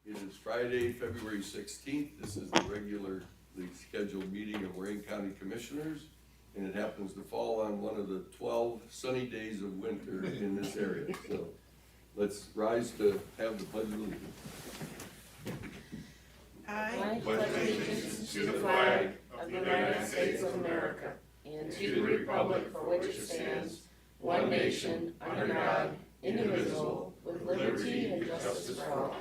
It is Friday, February 16th. This is the regularly scheduled meeting of Lorain County Commissioners, and it happens to fall on one of the 12 sunny days of winter in this area. So let's rise to have the pledge of allegiance. I pledge allegiance to the flag of the United States of America and to the republic for which it stands, one nation, under God, indivisible, with liberty and justice for all.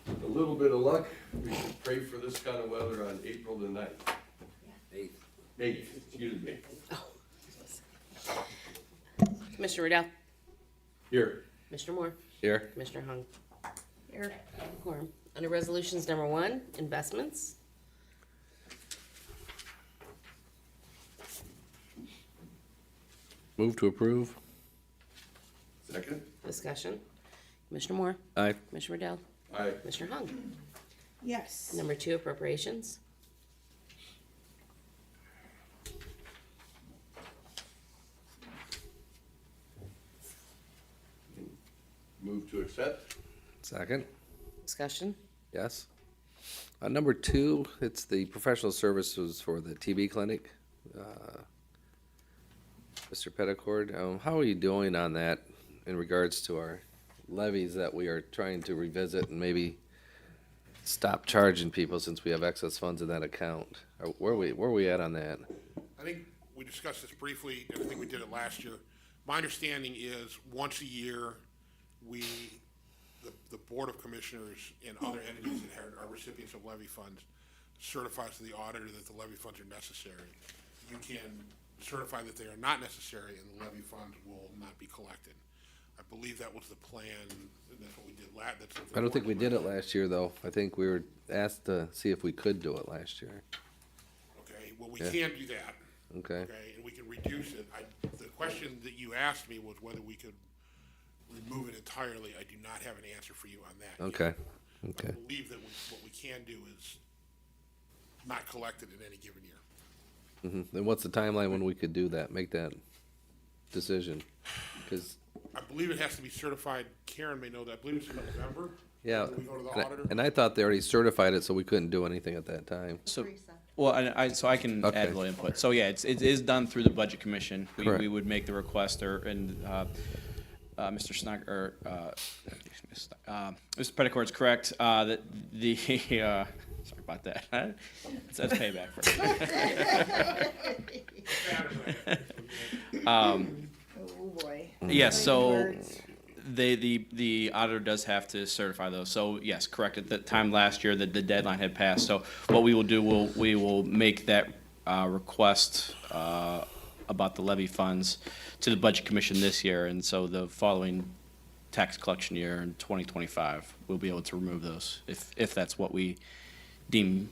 With a little bit of luck, we should pray for this kind of weather on April the 9th. 8th, excuse me. Commissioner Riddell. Here. Commissioner Moore. Here. Commissioner Hung. Here. Quorum. Under resolutions number 1, investments. Move to approve. Second. Discussion. Commissioner Moore. Aye. Commissioner Riddell. Aye. Commissioner Hung. Yes. Number 2, appropriations. Move to accept. Second. Discussion. Yes. Number 2, it's the professional services for the TB clinic. Mr. Petticord, how are you doing on that in regards to our levies that we are trying to revisit and maybe stop charging people since we have excess funds in that account? Where are we at on that? I think we discussed this briefly, and I think we did it last year. My understanding is once a year, the Board of Commissioners and other entities that are recipients of levy funds certifies to the auditor that the levy funds are necessary. You can certify that they are not necessary and the levy funds will not be collected. I believe that was the plan, and that's what we did I don't think we did it last year, though. I think we were asked to see if we could do it last year. Okay, well, we Yeah. can't do that. Okay. Okay, and we can reduce it. The question that you asked me was whether we could remove it entirely. I do not have an answer for you on that yet. Okay. Okay. I believe that what we can do is not collect it in any given year. Then what's the timeline when we could do that, make that decision? Because, I believe it has to be certified. Karen may know that. I believe it's in November. yeah, when we go to the and auditor. I thought they already certified it, so we couldn't do anything at that time. So, well, so I can Okay. add a little input. So, yeah, it is done through the Budget Commission. Correct. We would make the request, Mr. Snug, Mr. Petticord's correct, that sorry about that. That's payback for Oh, boy. Yes, so the auditor does have to certify those. So yes, correct. At the time last year, the deadline had passed. So what we will do, we will make that request about the levy funds to the Budget Commission this year, and so the following tax collection year in 2025, we'll be able to remove those if that's what we deem.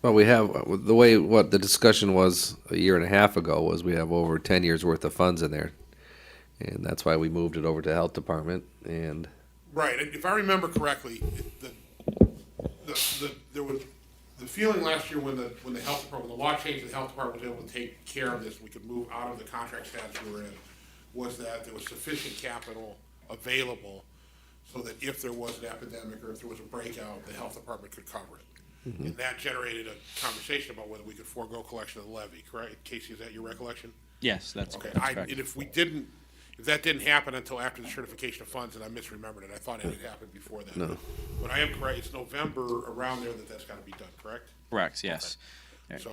Well, we have, the way, what the discussion was a year and a half ago was we have over 10 years' worth of funds in there. And that's why we moved it over to Health Department, and, Right, and if I remember correctly, there was the feeling last year when the health department, the law changed, the health department was able to take care of this, we could move out of the contract status we were in, was that there was sufficient capital available so that if there was an epidemic or if there was a breakout, the health department could cover it. And that generated a conversation about whether we could forego collection of the levy, correct? Casey, is that your recollection? Yes, that's Okay, correct. and if that didn't happen until after the certification of funds, and I misremembered it, I thought it had happened before that. No. But I am correct, it's November around there that's gotta be done, correct? Correct, yes. So,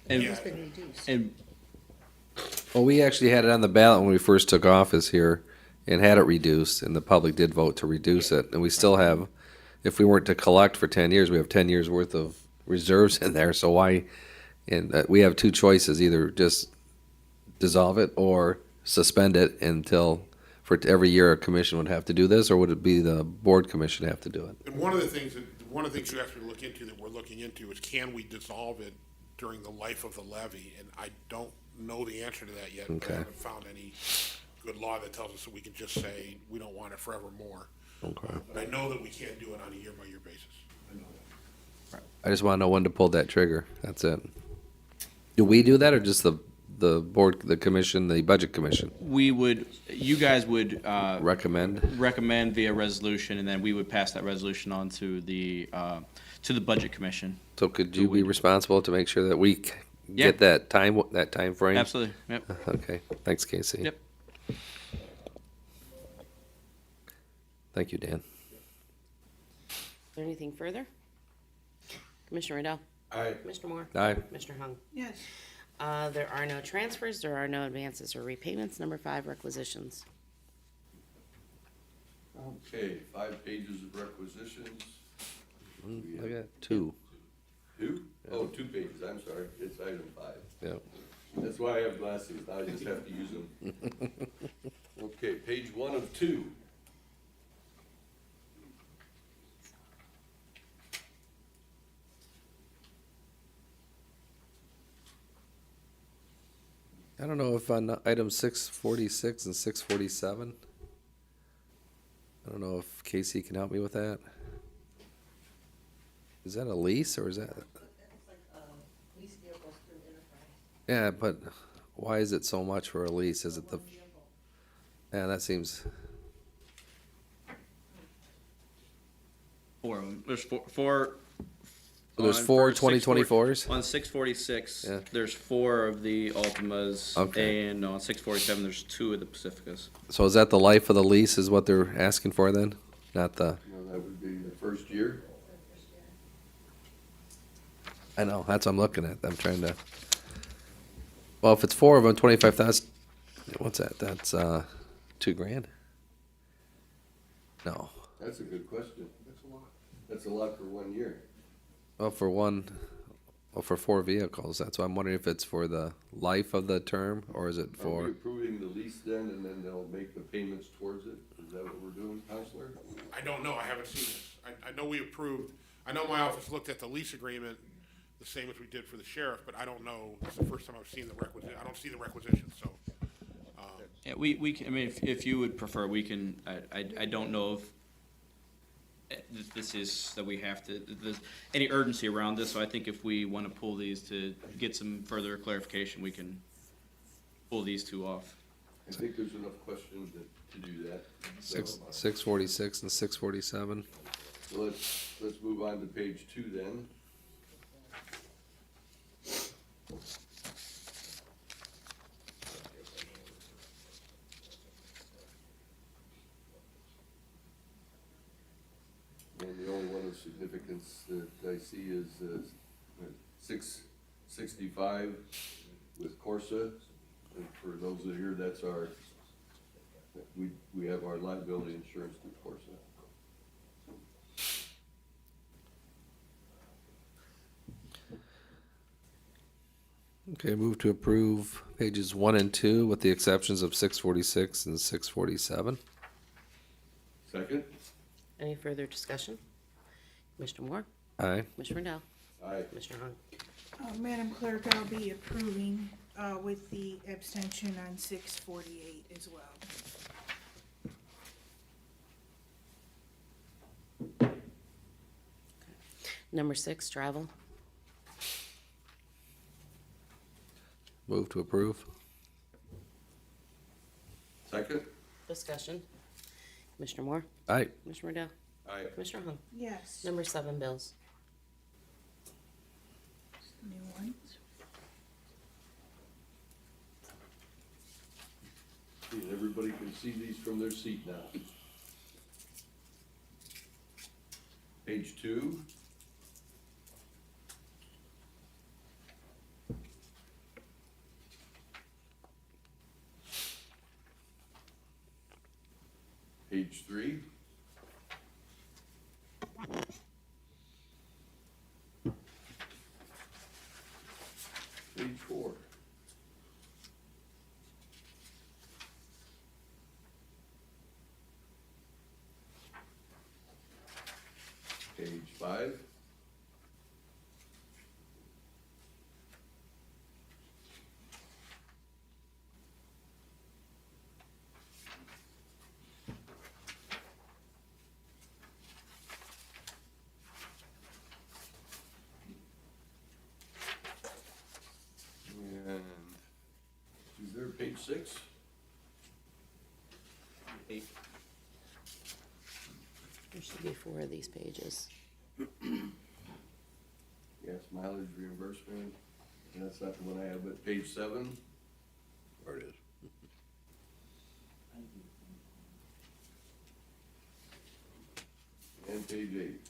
And- yeah, And well, we actually had it on the ballot when we first took office here and had it reduced, and the public did vote to reduce it. And we still have, if we weren't to collect for 10 years, we have 10 years' worth of reserves in there, so why, and we have two choices, either just dissolve it or suspend it until, for every year a commission would have to do this, or would it be the board commission have to do it? and one of the things you asked me to look into that we're looking into is can we dissolve it during the life of the levy? And I don't know the answer to that yet. Okay. I haven't found any good law that tells us that we can just say we don't want it forevermore. Okay. But I know that we can't do it on a year-by-year basis. I know that. I just want to know when to pull that trigger, that's it. Do we do that, or just the the board, the commission, the budget commission? You guys would, Recommend? recommend via resolution, and then we would pass that resolution on to the budget commission. So could you be responsible to make sure that we Yeah. get that time frame? Absolutely, yep. Okay, thanks, Casey. Yep. Thank you, Dan. Is there anything further? Commissioner Riddell? Aye. Commissioner Moore? Aye. Commissioner Hung? Yes. There are no transfers, there are no advances or repayments. Number 5, requisitions. Okay, 5 pages of requisitions. I got 2. 2? Oh, 2 pages, I'm sorry, it's item 5. Yeah. That's why I have glasses, now I just have to use them. Okay, page 1 of 2. I don't know if on item 646 and 647, I don't know if Casey can help me with that. Is that a lease or is that? Yeah, but why is it so much for a lease? Is it the? Yeah, that seems. Four of them. There's four. There's on- 4 for 2024s? On 646, Yeah. there's 4 of the Ultimas. Okay. And on 647, there's 2 of the Pacificas. So is that the life of the lease is what they're asking for then? Not the, Well, that would be the first year. I know, that's what I'm looking at. I'm trying to. Well, if it's 4 of them, 25,000, what's that? That's, $2,000? No. That's a good question. That's a lot for 1 year. Well, for 4 vehicles, that's why I'm wondering if it's for the life of the term, or is it Are we for? approving the lease then, and then they'll make the payments towards it? Is that what we're doing, Counselor? I don't know, I haven't seen this. I know we approved, I know my office looked at the lease agreement the same as we did for the sheriff, but I don't know, it's the first time I've seen the requisite, I don't see the requisition, so. Yeah, we can, I mean, if you would prefer, we can, I don't know if this is, that we have to, there's any urgency around this, so I think if we want to pull these to get some further clarification, we can pull these 2 off. I think there's enough questions to do that. So, 646 and 647. So let's move on to page 2 then. And the only one of significance that I see is 665 with Corsa. And for those that are here, that's our, we have our liability insurance through Corsa. Okay, move to approve pages 1 and 2 with the exceptions of 646 and 647. Second? Any further discussion? Commissioner Moore? Aye. Commissioner Riddell? Aye. Commissioner Hung? Madam Clerk, I'll be approving with the abstention on 648 as well. Number 6, travel. Move to approve. Second? Discussion. Commissioner Moore? Aye. Commissioner Riddell? Aye. Commissioner Hung? Yes. Number 7, bills. New ones. And everybody can see these from their seat now. Page 2. Page 3. Page 4. Page 5. page 6. Eight. There should be 4 of these pages. Gas mileage reimbursement, and that's not the one I have, but page 7. There it is. And page 8.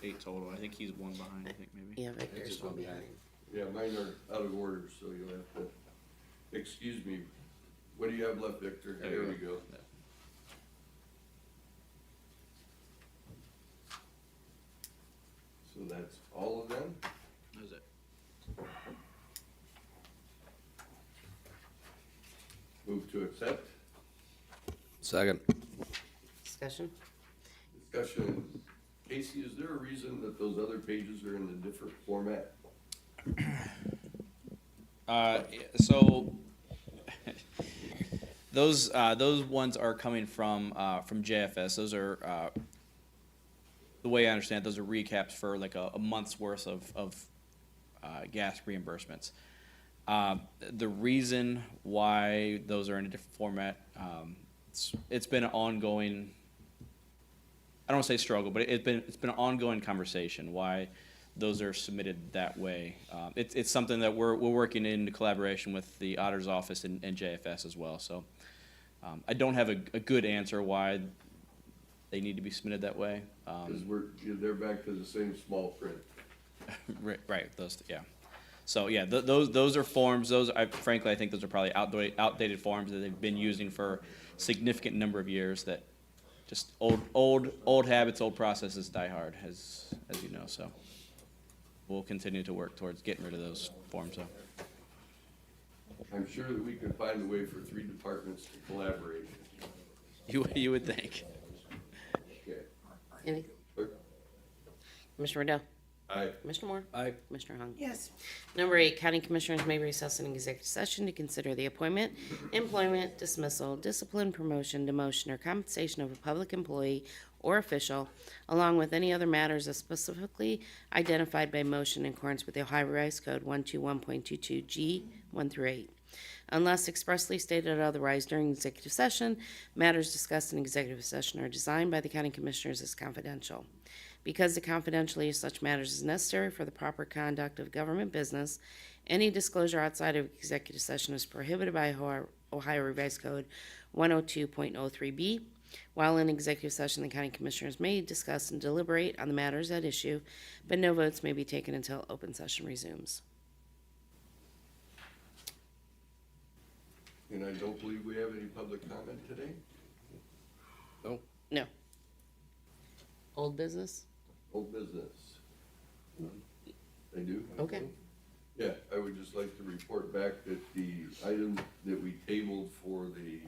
Eight total. I think he's one behind, I think maybe. Yeah, Victor's one behind. Yeah, mine are out of order, so you'll have to, excuse me. What do you have left, Victor? There There you we go. go. Yeah. So that's all of them? That was it. Move to accept. Second. Discussion? Discussion. Casey, is there a reason that those other pages are in a different format? So those ones are coming from JFS. Those are the way I understand it, those are recaps for like a month's worth of gas reimbursements. The reason why those are in a different format, it's been an ongoing, I don't want to say struggle, but it's been an ongoing conversation why those are submitted that way. It's something that we're working in collaboration with the auditor's office and JFS as well. So I don't have a good answer why they need to be submitted that way. Because they're back to the same small print. Right, those, yeah. So, yeah, those are forms, frankly, I think those are probably outdated forms that they've been using for a significant number of years that just old habits, old processes die hard, as you know, so. We'll continue to work towards getting rid of those forms, though. I'm sure that we can find a way for 3 departments to collaborate. You would think. Okay. Any? Clerk? Commissioner Riddell? Aye. Commissioner Moore? Aye. Commissioner Hung? Yes. Number 8, county commissioners may recess an executive session to consider the appointment, employment, dismissal, discipline, promotion, demotion, or compensation of a public employee or official, along with any other matters as specifically identified by motion in accordance with the Ohio Revised Code 121.22G 1 through 8. Unless expressly stated otherwise during executive session, matters discussed in executive session are designed by the county commissioners as confidential. Because the confidentiality of such matters is necessary for the proper conduct of government business, any disclosure outside of executive session is prohibited by Ohio Revised Code 102.03B. While in executive session, the county commissioners may discuss and deliberate on the matters at issue, but no votes may be taken until open session resumes. And I don't believe we have any public comment today? No. No. Old business? Old business? I do? Okay. Yeah, I would just like to report back that the item that we tabled for the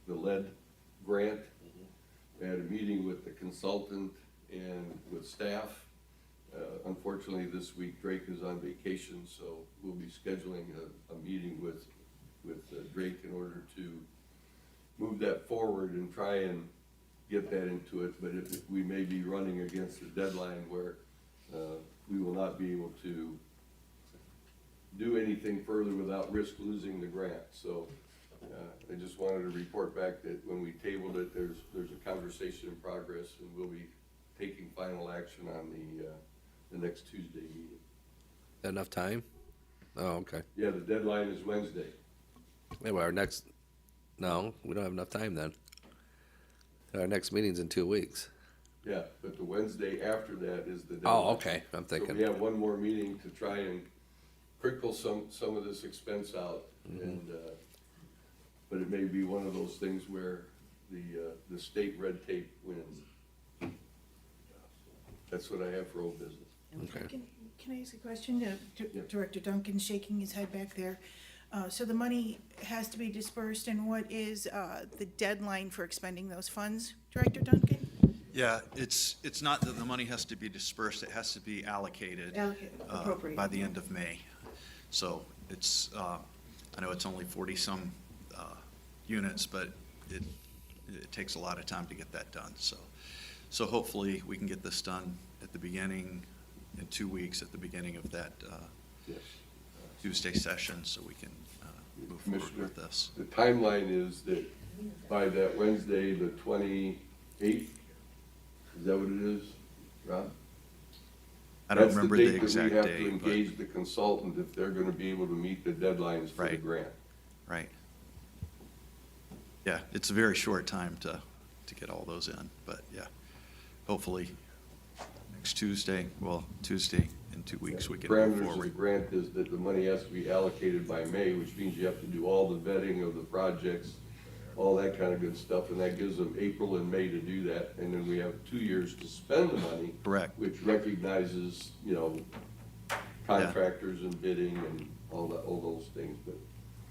lead grant, we had a meeting with the consultant and with staff. Unfortunately, this week Drake is on vacation, so we'll be scheduling a meeting with Drake in order to move that forward and try and get that into it, but we may be running against a deadline where we will not be able to do anything further without risk losing the grant. So I just wanted to report back that when we tabled it, there's a conversation in progress, and we'll be taking final action on the next Tuesday meeting. Enough time? Oh, okay. Yeah, the deadline is Wednesday. Yeah, well, no, we don't have enough time then. Our next meeting's in 2 weeks. Yeah, but the Wednesday after that is the deadline. Oh, okay, I'm So thinking. we have one more meeting to try and crinkle some of this expense out, and, but it may be one of those things where the state red tape wins. That's what I have for old business. Okay. Can I ask a question? Yeah. Director Duncan's shaking his head back there. So the money has to be dispersed, and what is the deadline for expending those funds, Director Duncan? Yeah, it's not that the money has to be dispersed, it has to be allocated Appropriate. by the end of May. So it's, I know it's only 40-some units, but it takes a lot of time to get that done, so hopefully we can get this done at the beginning, in 2 weeks, at the beginning of that Yes. Tuesday session, so we can move forward Commissioner, with this. the timeline is that by that Wednesday, the 28th, is that what it is, Rob? I don't That's remember the date that exact we have to date, engage the consultant if they're gonna be able to meet the deadlines for the Right. grant. right. Yeah, it's a very short time to get all those in, but yeah, hopefully next Tuesday, Tuesday in 2 weeks, we can move Parameters of the forward. grant is that the money has to be allocated by May, which means you have to do all the vetting of the projects, all that kind of good stuff, and that gives them April and May to do that, and then we have 2 years to spend the money. Correct. Which recognizes, contractors and bidding and all those things, but,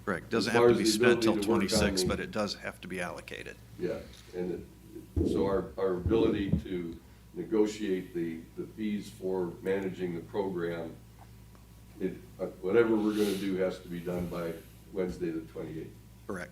Correct. Doesn't As far have to as be the spent till ability to work on 26, the- but it does have to be allocated. yeah. And so our ability to negotiate the fees for managing the program, whatever we're gonna do has to be done by Wednesday, the 28th. Correct.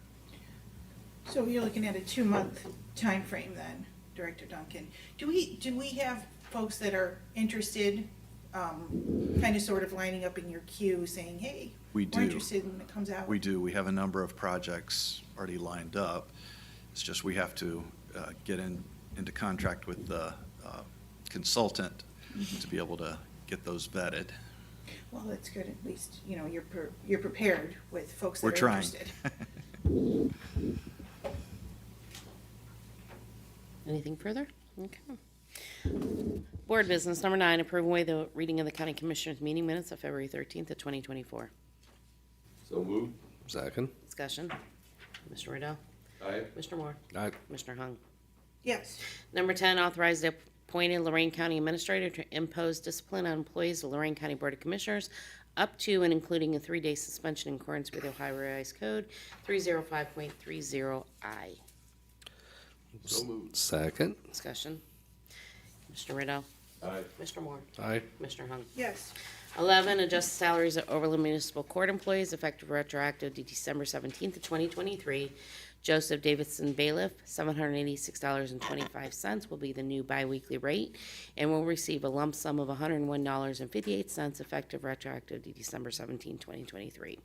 So you're looking at a 2-month time frame then, Director Duncan. Do we have folks that are interested, kind of sort of lining up in your queue saying, hey, We we're do. interested when it comes out? We do. We have a number of projects already lined up. It's just we have to get into contract with the consultant to be able to get those vetted. Well, that's good, at least, you're prepared with folks that We're are trying. interested. Anything further? Okay. Board business number 9, approve and waive the reading of the County Commissioners meeting minutes of February 13th of 2024. So moved. Second. Discussion. Mr. Riddell. Aye. Mr. Moore. Aye. Commissioner Hung. Yes, Number 10, authorize the appointed Lorain County Administrator to impose discipline on employees of the Lorain County Board of Commissioners up to and including a 3-day suspension in accordance with Ohio Revised Code 305.30I. So moved. Second. Discussion. Mr. Riddell. Aye. Mr. Moore. Aye. Commissioner Hung. yes, 11, adjust the salaries of Overland Municipal Court employees effective retroactive to December 17th of 2023. Joseph Davidson bailiff, $786.25 will be the new biweekly rate and will receive a lump sum of $101.58 effective retroactive to December 17, 2023.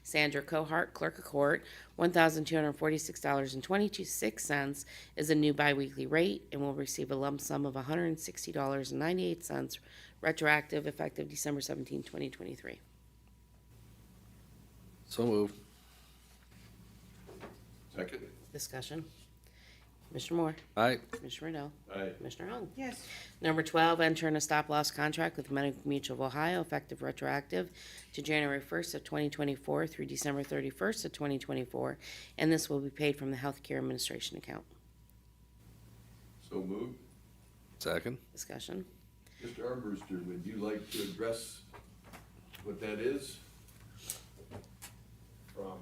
Sandra Cohart, clerk of court, $1,246.26 is a new biweekly rate and will receive a lump sum of $160.98 retroactive effective December 17, 2023. So moved. Second. Discussion. Mr. Moore. Aye. Commissioner Riddell. Aye. Commissioner Hung. yes, Number 12, enter in a stop-loss contract with Medical Mutual of Ohio effective retroactive to January 1st of 2024 through December 31st of 2024, and this will be paid from the Healthcare Administration account. So moved. Second. Discussion. Mr. Armbruster, would you like to address what that is? From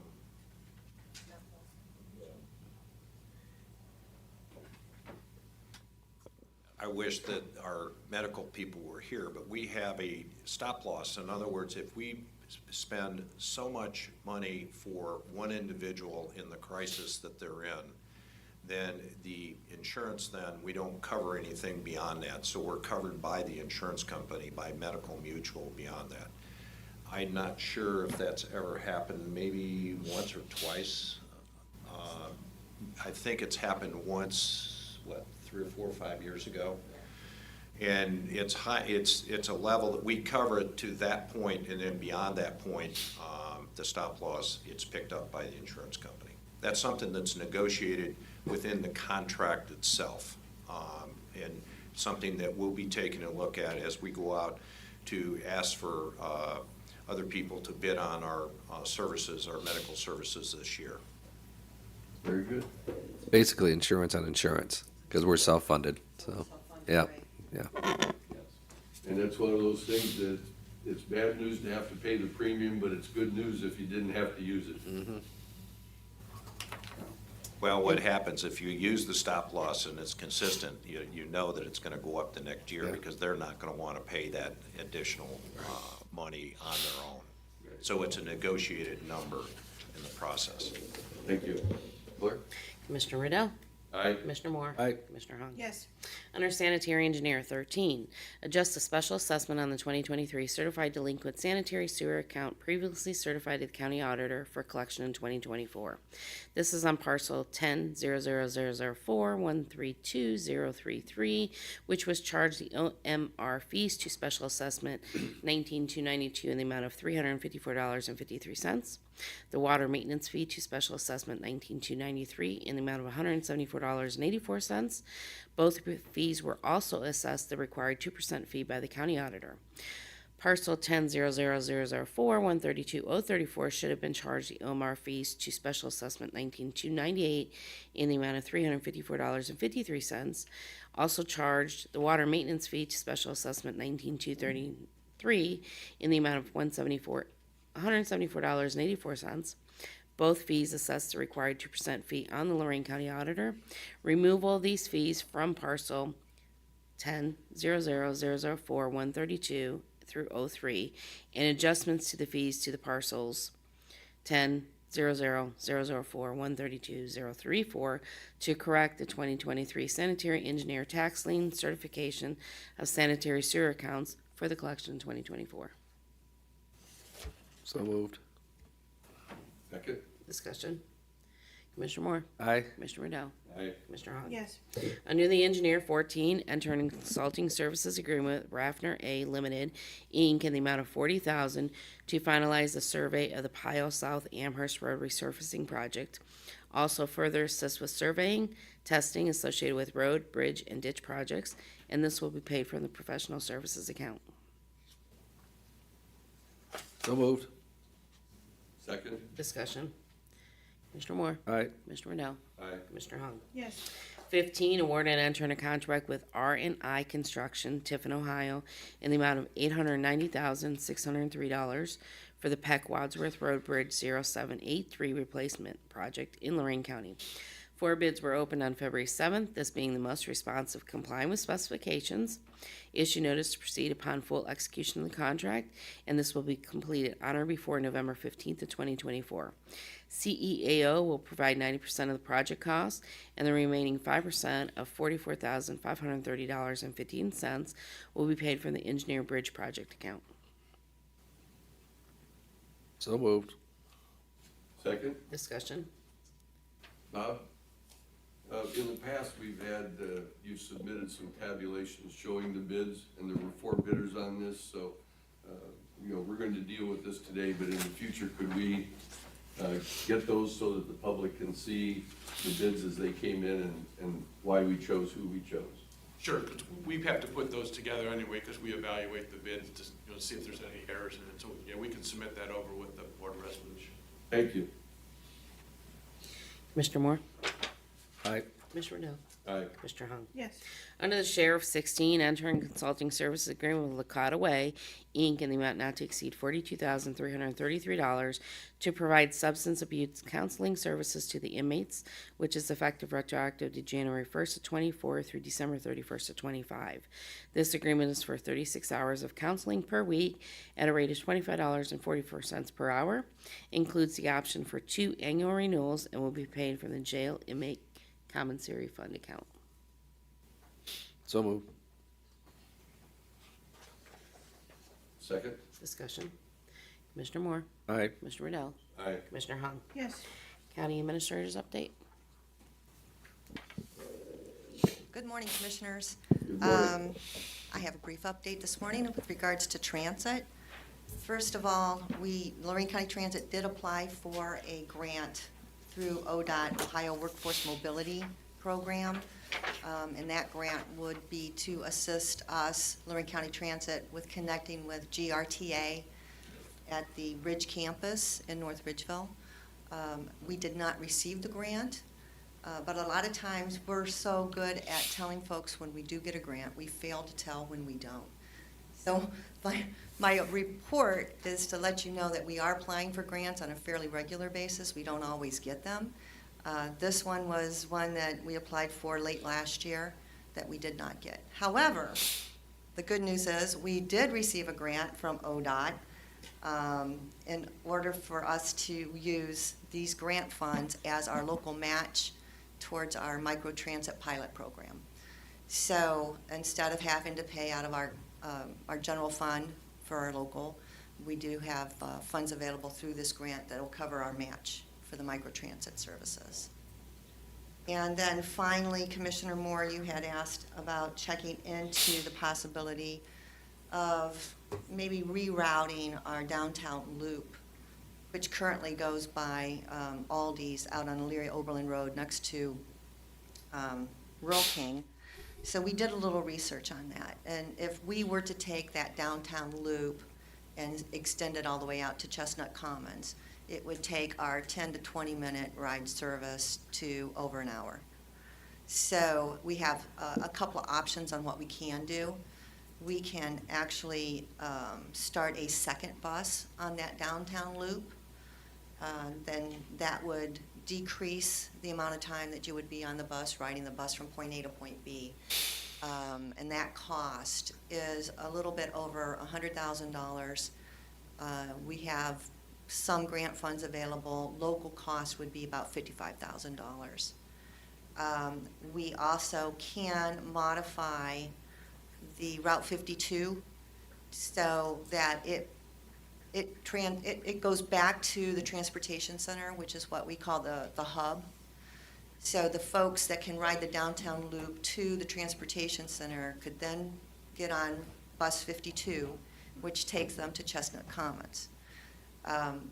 I wish that our medical people were here, but we have a stop loss. In other words, if we spend so much money for one individual in the crisis that they're in, then the insurance, we don't cover anything beyond that. So we're covered by the insurance company, by Medical Mutual beyond that. I'm not sure if that's ever happened, maybe once or twice. I think it's happened once, 3 or 4 or 5 years ago. And it's high, it's a level that we cover it to that point, and then beyond that point, the stop loss, it's picked up by the insurance company. That's something that's negotiated within the contract itself, and something that we'll be taking a look at as we go out to ask for other people to bid on our services, our medical services this year. Very good. Basically insurance on insurance, because we're self-funded, so, yeah, yeah. And that's one of those things that it's bad news to have to pay the premium, but it's good news if you didn't have to use it. Well, what happens if you use the stop loss and it's consistent, you know that it's gonna go up the next year, Yeah. because they're not gonna wanna pay that additional money on their own. So it's a negotiated number in the process. Thank you. Clerk? Commissioner Riddell. Aye. Commissioner Moore? Aye. Commissioner Hung? Yes. Under sanitary engineer, 13, adjust the special assessment on the 2023 certified delinquent sanitary sewer account previously certified to the county auditor for collection in 2024. This is on parcel 10-00004-132033, which was charged the OMR fees to special assessment 19,292 in the amount of $354.53. The water maintenance fee to special assessment 19,293 in the amount of $174.84. Both fees were also assessed the required 2% fee by the county auditor. Parcel 10-00004-132034 should have been charged the OMR fees to special assessment 19,298 in the amount of $354.53. Also charged the water maintenance fee to special assessment 19,233 in the amount of $174.84. Both fees assessed the required 2% fee on the Lorain County Auditor. Removal of these fees from parcel 10-00004-132 through 03, and adjustments to the fees to the parcels 10-00004-132-034 to correct the 2023 sanitary engineer tax lien certification of sanitary sewer accounts for the collection in 2024. So moved. Second. Discussion. Commissioner Moore? Aye. Commissioner Riddell? Aye. Commissioner Hogg? Yes. Under the engineer, 14, enter in consulting services agreement with Raffner A. Limited, Inc. in the amount of $40,000 to finalize the survey of the Pile South Amherst Road resurfacing project. Also further assist with surveying, testing associated with road, bridge, and ditch projects, and this will be paid from the professional services account. So moved. Second. Discussion. Commissioner Moore? Aye. Commissioner Riddell? Aye. Commissioner Hogg? Yes. 15, award and enter in a contract with R&I Construction, Tiffin, Ohio, in the amount of $890,603 for the Peck Wadsworth Road Bridge 0783 replacement project in Lorain County. 4 bids were opened on February 7th, this being the most responsive, complying with specifications. Issue notice to proceed upon full execution of the contract, and this will be completed on or before November 15th of 2024. CEAO will provide 90% of the project cost, and the remaining 5% of $44,530.15 will be paid from the engineer bridge project account. So moved. Second. Discussion. Bob? In the past, we've had, you've submitted some tabulations showing the bids, and there were 4 bidders on this, so, we're going to deal with this today, but in the future, could we get those so that the public can see the bids as they came in and why we chose who we chose? Sure, 'cause we have to put those together anyway, because we evaluate the bids to, see if there's any errors in it. So, yeah, we can submit that over with the board resolution. Thank you. Commissioner Moore? Aye. Commissioner Riddell? Aye. Commissioner Hung? Yes. Under the Sheriff, 16, enter in consulting services agreement with Lakota Way, Inc. in the amount not to exceed $42,333 to provide substance abuse counseling services to the inmates, which is effective retroactive to January 1st of 24 through December 31st of 25. This agreement is for 36 hours of counseling per week at a rate of $25.44 per hour. Includes the option for 2 annual renewals and will be paid from the jail inmate commissary fund account. So moved. Second. Discussion. Commissioner Moore? Aye. Commissioner Riddell? Aye. Commissioner Hung? Yes. County Administrator's update. Good morning, Commissioners. Good morning. I have a brief update this morning with regards to transit. First of all, Lorain County Transit did apply for a grant through ODOT, Ohio Workforce Mobility Program. And that grant would be to assist us, Lorain County Transit, with connecting with GRTA at the Ridge campus in North Ridgeville. We did not receive the grant, but a lot of times we're so good at telling folks when we do get a grant, we fail to tell when we don't. So my report is to let you know that we are applying for grants on a fairly regular basis. We don't always get them. This one was one that we applied for late last year that we did not get. However, the good news is we did receive a grant from ODOT in order for us to use these grant funds as our local match towards our microtransit pilot program. So instead of having to pay out of our general fund for our local, we do have funds available through this grant that will cover our match for the microtransit services. And then finally, Commissioner Moore, you had asked about checking into the possibility of maybe rerouting our downtown loop, which currently goes by Aldi's out on Elyria Oberlin Road next to Rural King. So we did a little research on that. And if we were to take that downtown loop and extend it all the way out to Chestnut Commons, it would take our 10 to 20 minute ride service to over an hour. So we have a couple of options on what we can do. We can actually start a second bus on that downtown loop. Then that would decrease the amount of time that you would be on the bus, riding the bus from point A to point B. And that cost is a little bit over $100,000. We have some grant funds available. Local cost would be about $55,000. We also can modify the Route 52 so that it goes back to the transportation center, which is what we call the hub. So the folks that can ride the downtown loop to the transportation center could then get on bus 52, which takes them to Chestnut Commons.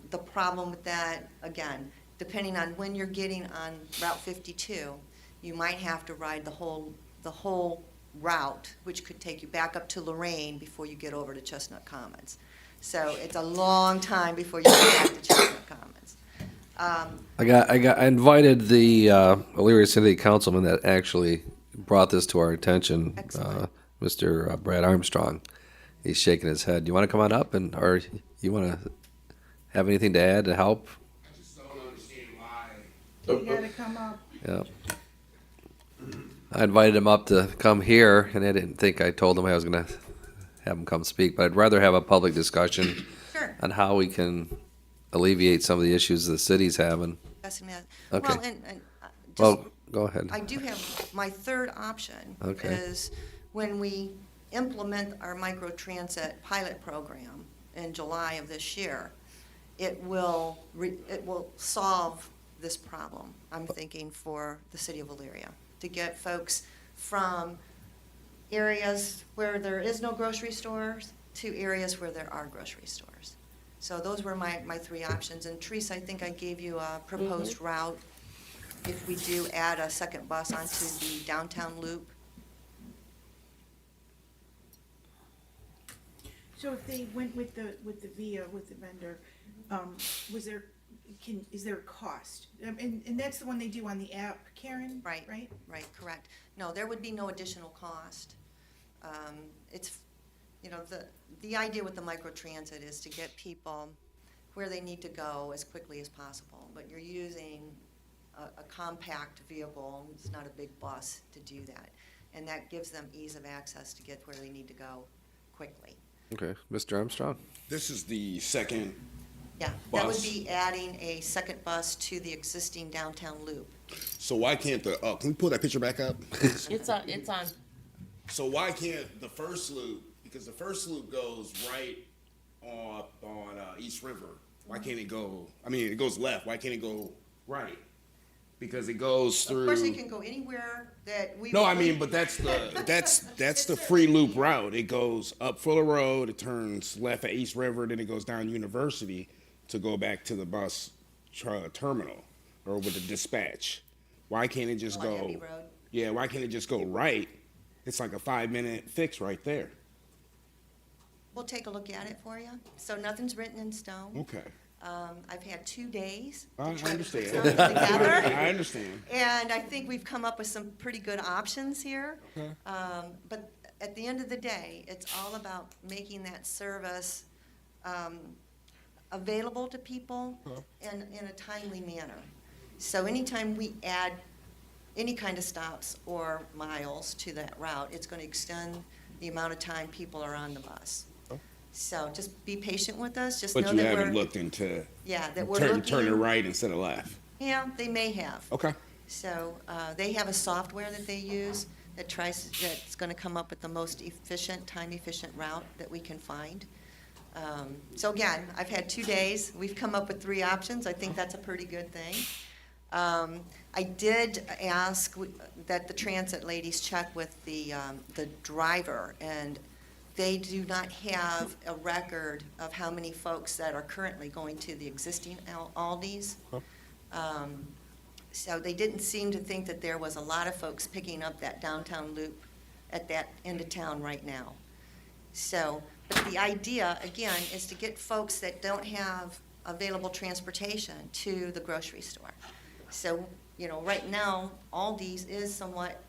The problem with that, again, depending on when you're getting on Route 52, you might have to ride the whole route, which could take you back up to Lorain before you get over to Chestnut Commons. So it's a long time before you get back to Chestnut Commons. I invited the Elyria City Councilman that actually brought this to our attention, Mr. Brad Armstrong. He's shaking his head. You want to come on up, or you want to have anything to add to help? I just don't understand why. You gotta come up. Yeah. I invited him up to come here, and I didn't think I told him I was going to have him come speak, but I'd rather have a public discussion Sure. on how we can alleviate some of the issues the city's having. Discussing that. Okay. Well, and just, Well, go ahead. I do have, my third option Okay. is when we implement our microtransit pilot program in July of this year, it will solve this problem, I'm thinking, for the city of Elyria, to get folks from areas where there is no grocery stores to areas where there are grocery stores. So those were my three options. And Teresa, I think I gave you a proposed route if we do add a second bus onto the downtown loop. So if they went with the vendor, is there a cost? And that's the one they do on the app, Karen? Right. Right? Right, correct. No, there would be no additional cost. It's, the idea with the microtransit is to get people where they need to go as quickly as possible. But you're using a compact vehicle, it's not a big bus to do that. And that gives them ease of access to get where they need to go quickly. Okay, Mr. Armstrong? This is the second. Yeah, that would Bus. be adding a second bus to the existing downtown loop. So why can't can we pull that picture back up? It's on, it's on. So why can't the first loop, because the first loop goes right on East River. Why can't it go, it goes left, why can't it go right? Because it goes through. Of course, it can go anywhere that we. No, but that's the free loop route. It goes up Fuller Road, it turns left at East River, then it goes down University to go back to the bus terminal or with the dispatch. Why can't it just On go? Abbey Road. Yeah, why can't it just go right? It's like a 5-minute fix right there. We'll take a look at it for you. So nothing's written in stone. Okay, I've had 2 days. to I try to put understand. something together. I understand. And I think we've come up with some pretty good options here. Okay. But at the end of the day, it's all about making that service available to people in a timely manner. So anytime we add any kind of stops or miles to that route, it's going to extend the amount of time people are on the bus. So just be patient with us, just know But you that haven't we're, looked into yeah, that we're turn looking. it right instead of left. Yeah, they may have. Okay. So they have a software that they use that's going to come up with the most efficient, time-efficient route that we can find. So again, I've had 2 days. We've come up with 3 options. I think that's a pretty good thing. I did ask that the transit ladies check with the driver, and they do not have a record of how many folks that are currently going to the existing Aldi's. So they didn't seem to think that there was a lot of folks picking up that downtown loop at that end of town right now. So, but the idea, again, is to get folks that don't have available transportation to the grocery store. So, you know, right now, Aldi's is somewhat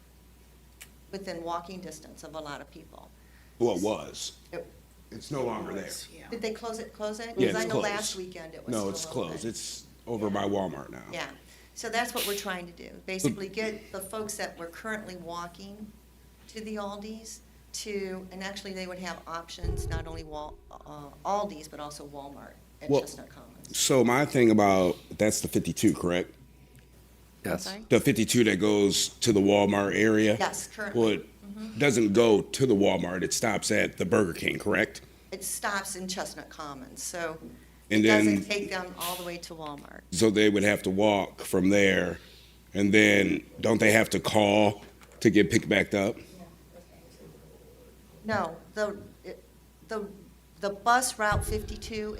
within walking distance of a lot of people. Well, it was. It- It's no longer there. Yeah. Did they close it? Yeah, Because it's I know closed. last weekend it was No, still it's open. closed. It's over by Walmart now. Yeah, so that's what we're trying to do, basically get the folks that were currently walking to the Aldi's and actually they would have options, not only Aldi's, but also Walmart at Well- Chestnut Commons. So my thing about, that's the 52, correct? Yes. Sorry? The 52 that goes to the Walmart area? Yes, currently. Well, it doesn't go to the Walmart. It stops at the Burger King, correct? It stops in Chestnut Commons, so it And then- doesn't take them all the way to Walmart. So they would have to walk from there, and then don't they have to call to get picked back up? No, the bus Route 52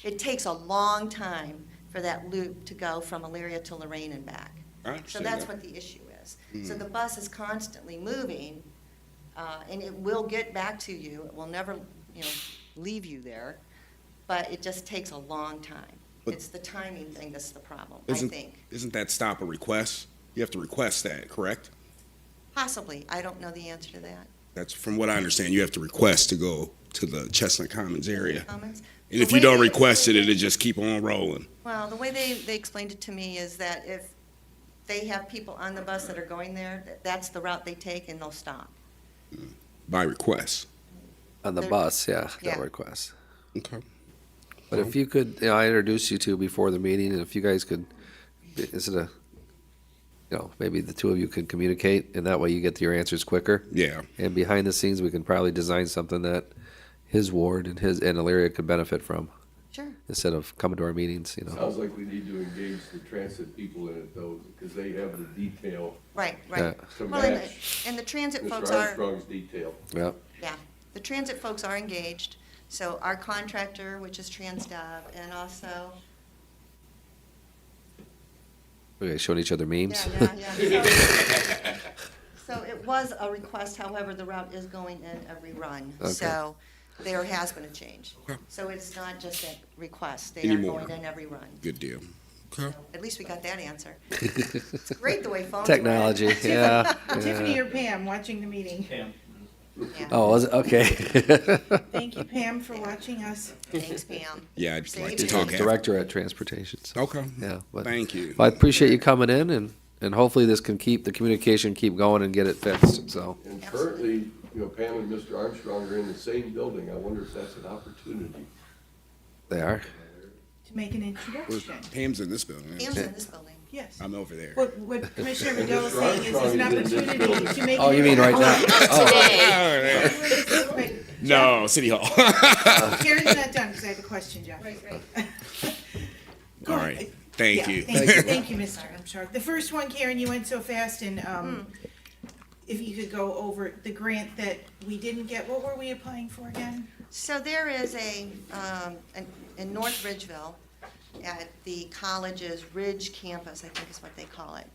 it takes a long time for that loop to go from Elyria to Lorain and back. I So understand that's that. what the issue is. So the bus is constantly moving, and it will get back to you. It will never, you know, leave you there, but it just takes a long time. But- It's the timing thing that's the problem, I think. Isn't that stop a request? You have to request that, correct? Possibly. I don't know the answer to that. That's, from what I understand, you have to request to go to the Chestnut Commons area. Comments? And The if you way don't they request it, explained it'll just keep on rolling. Well, the way they explained it to me is that if they have people on the bus that are going there, that's the route they take and they'll stop. By request. On the There- bus, yeah, Yeah. no request. Okay. But if you could, I introduced you two before the meeting, and if you guys could, instead of, maybe the two of you could communicate, and that way you get your answers quicker. Yeah. And behind the scenes, we can probably design something that his ward and Elyria could benefit from, Sure. instead of coming to our meetings, Sounds like we need to engage the transit people in it though, because they have the detail Right, Yeah. right. to Well, match and the transit folks Mr. are, Armstrong's detail. Yeah. yeah, the transit folks are engaged. So our contractor, which is TransDev, and also, Okay, showing each other memes. yeah. So it was a request, however, the route is going in every run. Okay. So there has been a change. Okay. So it's not just a request, they are Anymore. going in every run. Good deal. Okay. At least we got that answer. It's great the way phones work. Technology, yeah. Tiffany yeah. or Pam watching the meeting? Yeah. Oh, was it? Okay. Thank you, Pam, for watching us. Thanks, Pam. Yeah, I'd like Same to here. talk after. Director at Transportation. So, Okay. yeah. But, Thank you. Well, I appreciate you coming in, and hopefully this can keep the communication keep going and get it fixed. So And currently, Pam and Mr. Armstrong are in the same building. I wonder if that's an opportunity. they are. To make an introduction. Pam's in this building. Pam's in this building. Yes. I'm over there. What Commissioner Riddell is Mr. saying is there's an Armstrong is in this opportunity building. to make. Oh, you mean right now? Today. No, City Hall. Karen's not done, because I have a question, Jeff. Go All ahead. right. Thank Yeah, you. Thank you, Mr. Armstrong. The first one, Karen, you went so fast, and if you could go over the grant that we didn't get, what were we applying for again? So there is in North Ridgeville, at the college's Ridge campus, I think is what they call it.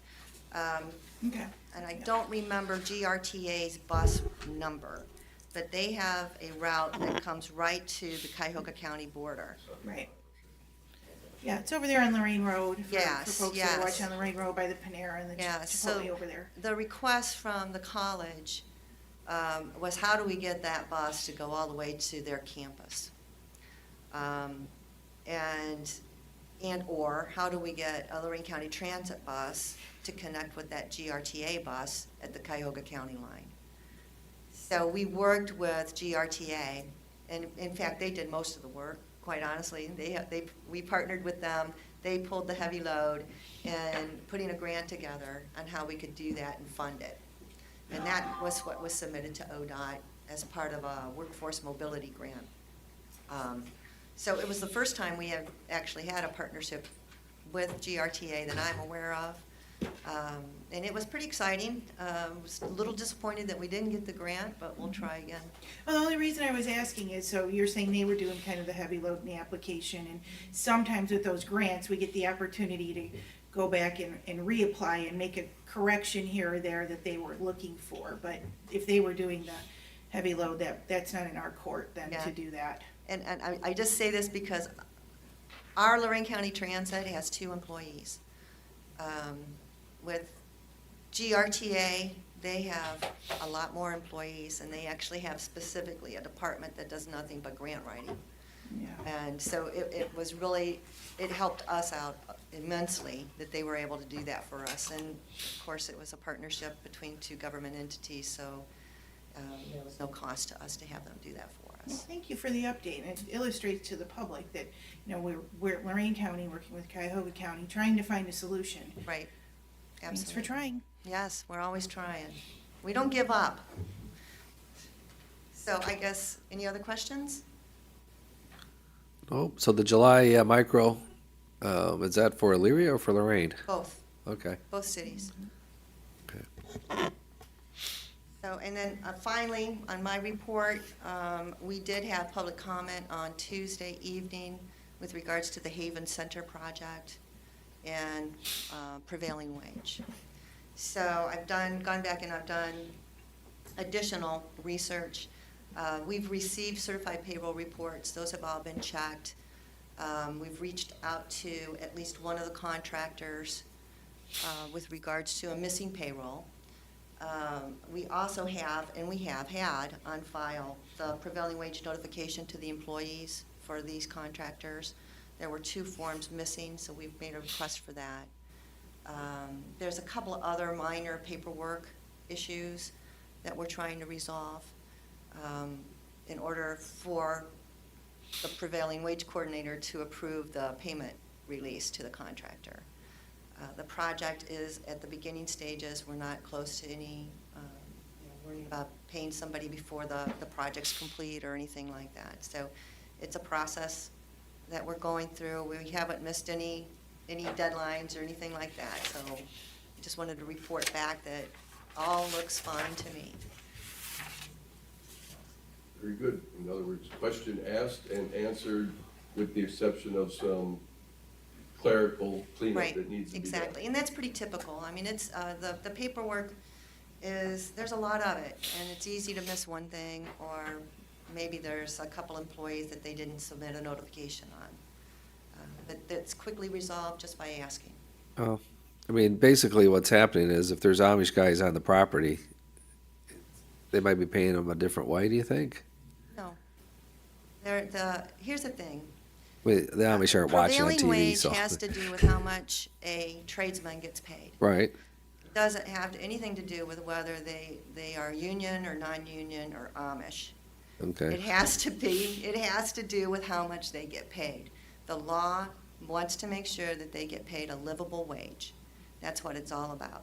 Okay. And I don't remember GRTA's bus number, but they have a route that comes right to the Cuyahoga County border. Right. Yeah, it's over there on Lorain Road. Yes, For folks that yes. are watching on Lorain Road by the Panera and the Yeah, so Chipotle over there. the request from the college was how do we get that bus to go all the way to their campus? And/or how do we get a Lorain County Transit bus to connect with that GRTA bus at the Cuyahoga County line? So we worked with GRTA, and in fact, they did most of the work, quite honestly. We partnered with them. They pulled the heavy load in putting a grant together on how we could do that and fund it. And that was what was submitted to ODOT as part of a workforce mobility grant. So it was the first time we have actually had a partnership with GRTA that I'm aware of. And it was pretty exciting. Was a little disappointed that we didn't get the grant, but we'll try again. Well, the only reason I was asking is, so you're saying they were doing kind of the heavy load in the application, and sometimes with those grants, we get the opportunity to go back and reapply and make a correction here or there that they were looking for. But if they were doing the heavy load, that's not in our court then Yeah. to do that. And I just say this because our Lorain County Transit has 2 employees. With GRTA, they have a lot more employees, and they actually have specifically a department that does nothing but grant writing. Yeah. And so it was really, it helped us out immensely that they were able to do that for us. And of course, it was a partnership between 2 government entities, so there was no cost to us to have them do that for Well, us. thank you for the update, and it illustrates to the public that, you know, we're at Lorain County, working with Cuyahoga County, trying to find a solution. Right, Thanks absolutely. for trying. Yes, we're always trying. We don't give up. So I guess, any other questions? Oh, so the July micro, is that for Elyria or for Lorain? Both, Okay. both cities. Okay. So, and then finally, on my report, we did have public comment on Tuesday evening with regards to the Haven Center project and prevailing wage. So I've gone back and I've done additional research. We've received certified payroll reports. Those have all been checked. We've reached out to at least one of the contractors with regards to a missing payroll. We also have, and we have had on file, the prevailing wage notification to the employees for these contractors. There were 2 forms missing, so we've made a request for that. There's a couple of other minor paperwork issues that we're trying to resolve in order for the prevailing wage coordinator to approve the payment release to the contractor. The project is at the beginning stages. We're not close to any, worrying about paying somebody before the project's complete or anything like that. So it's a process that we're going through. We haven't missed any deadlines or anything like that. So I just wanted to report back that all looks fine to me. Very good. In other words, question asked and answered with the exception of some clerical cleanup Right, that needs to be done. exactly. And that's pretty typical. I mean, it's, the paperwork is, there's a lot of it, and it's easy to miss one thing, or maybe there's a couple employees that they didn't submit a notification on. But that's quickly resolved just by asking. Oh, I mean, basically what's happening is if there's Amish guys on the property, they might be paying them a different way, do you think? No. Here's the thing. Well, the Amish aren't watching on Prevailing TV, wage so. has to do with how much a tradesman gets paid. Right, It doesn't have anything to do with whether they are union or non-union or Amish. It okay. has to do with how much they get paid. The law wants to make sure that they get paid a livable wage. That's what it's all about.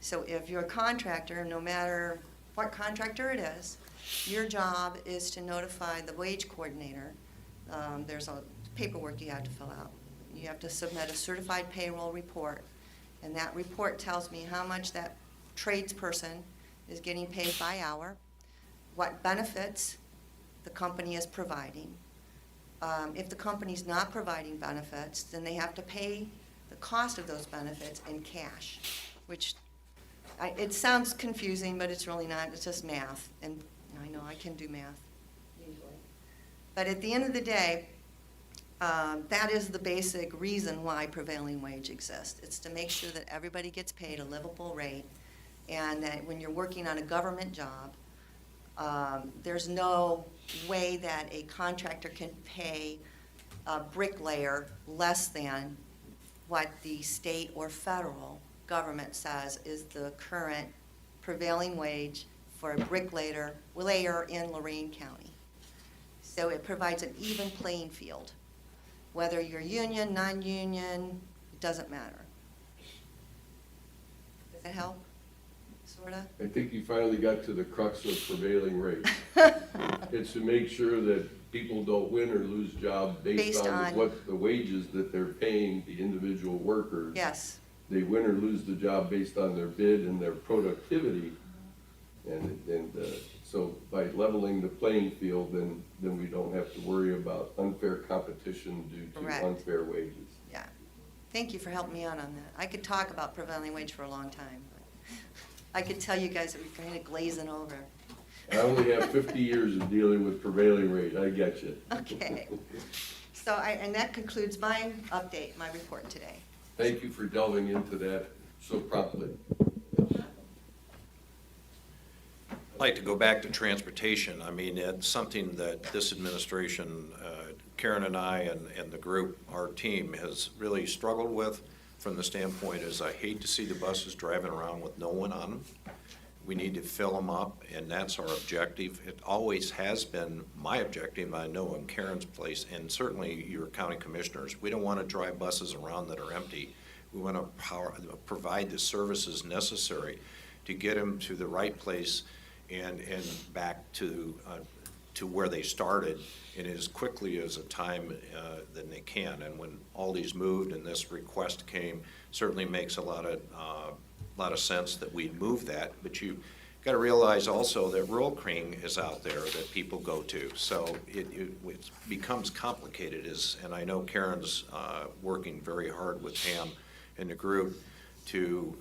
So if you're a contractor, no matter what contractor it is, your job is to notify the wage coordinator. There's a paperwork you have to fill out. You have to submit a certified payroll report, and that report tells me how much that tradesperson is getting paid by hour, what benefits the company is providing. If the company's not providing benefits, then they have to pay the cost of those benefits in cash, which it sounds confusing, but it's really not. It's just math, and I know I can do math usually. But at the end of the day, that is the basic reason why prevailing wage exists. It's to make sure that everybody gets paid a livable rate, and that when you're working on a government job, there's no way that a contractor can pay a bricklayer less than what the state or federal government says is the current prevailing wage for a bricklayer in Lorain County. So it provides an even playing field. whether you're union, non-union, it doesn't matter. Does that help, sorta? I think you finally got to the crux of prevailing rate. It's to make sure that people don't win or lose jobs based Based on on- what the wages that they're paying the individual workers. Yes, They win or lose the job based on their bid and their productivity. So by leveling the playing field, then we don't have to worry about unfair competition due Correct. to unfair wages. yeah. Thank you for helping me out on that. I could talk about prevailing wage for a long time. But I could tell you guys that we're kind of glazing over. I only have 50 years of dealing with prevailing rate, I get you. Okay. So and that concludes my update, my report today. Thank you for delving into that so promptly. I'd like to go back to transportation. I mean, it's something that this administration, Karen and I and the group, our team, has really struggled with from the standpoint is I hate to see the buses driving around with no one on them. We need to fill them up, and that's our objective. It always has been my objective, I know in Karen's place, and certainly your county commissioners. We don't want to drive buses around that are empty. We want to provide the services necessary to get them to the right place and back to where they started in as quickly as a time than they can. And when Aldi's moved and this request came, certainly makes a lot of sense that we move that. But you got to realize also that Lorain is out there that people go to. So it becomes complicated, and I know Karen's working very hard with Pam and the group to,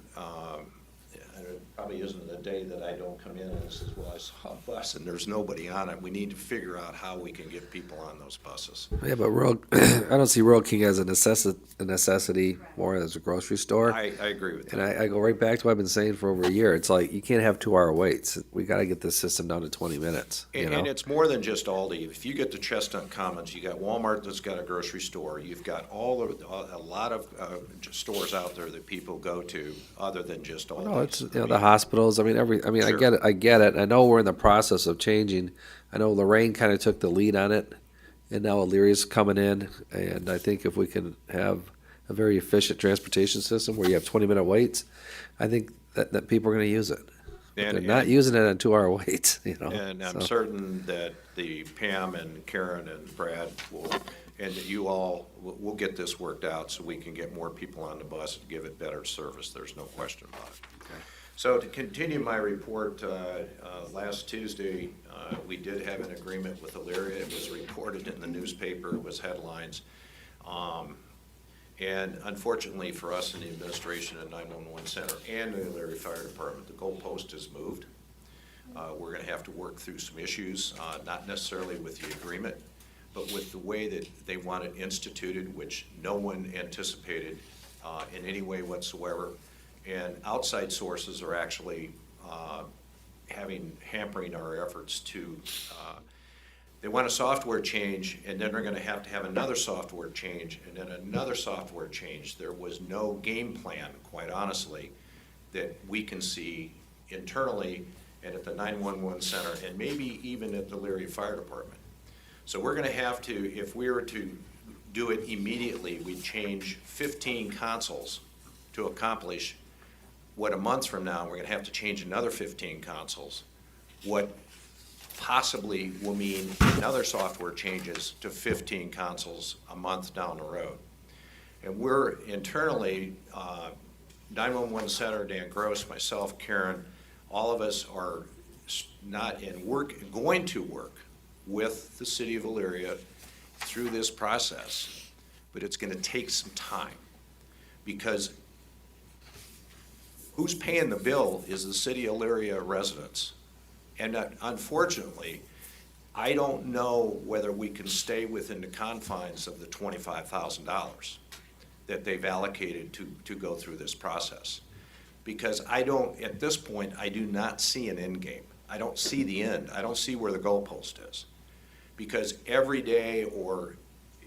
and it probably isn't a day that I don't come in and says, well, I saw a bus and there's nobody on it. We need to figure out how we can get people on those buses. Yeah, but I don't see Rural King as a necessity more as a grocery store. I agree with that. And I go right back to what I've been saying for over a year. It's like, you can't have 2-hour waits. We got to get this system down to 20 minutes, you know? And it's more than just Aldi. If you get to Chestnut Commons, you got Walmart that's got a grocery store. You've got a lot of stores out there that people go to other than just Aldi. No, it's, the hospitals, I mean, Sure. I get it. I know we're in the process of changing. I know Lorain kind of took the lead on it, and now Illyria's coming in, and I think if we can have a very efficient transportation system where you have 20-minute waits, I think that people are going to use it. But And- they're not using it on 2-hour waits, And I'm so. certain that the Pam and Karen and Brad and you all, will get this worked out so we can get more people on the bus and give it better service. There's no question about it. So to continue my report, last Tuesday, we did have an agreement with Elyria. It was reported in the newspaper, it was headlines. And unfortunately for us in the administration and 911 Center and the Elyria Fire Department, the goalpost has moved. We're going to have to work through some issues, not necessarily with the agreement, but with the way that they want it instituted, which no one anticipated in any way whatsoever. And outside sources are actually hampering our efforts to, they want a software change, and then they're going to have another software change, and then another software change. There was no game plan, quite honestly, that we can see internally and at the 911 Center, and maybe even at the Elyria Fire Department. So we're going to have to, if we were to do it immediately, we'd change 15 consoles to accomplish what a month from now, we're going to have to change another 15 consoles. What possibly will mean another software changes to 15 consoles a month down the road. And we're internally, 911 Center, Dan Gross, myself, Karen, all of us are not in work, going to work with the city of Elyria through this process, but it's going to take some time because who's paying the bill is the city of Elyria residents. And unfortunately, I don't know whether we can stay within the confines of the $25,000 that they've allocated to go through this process. Because at this point, I do not see an end game. I don't see the end. I don't see where the goalpost is. Because every day or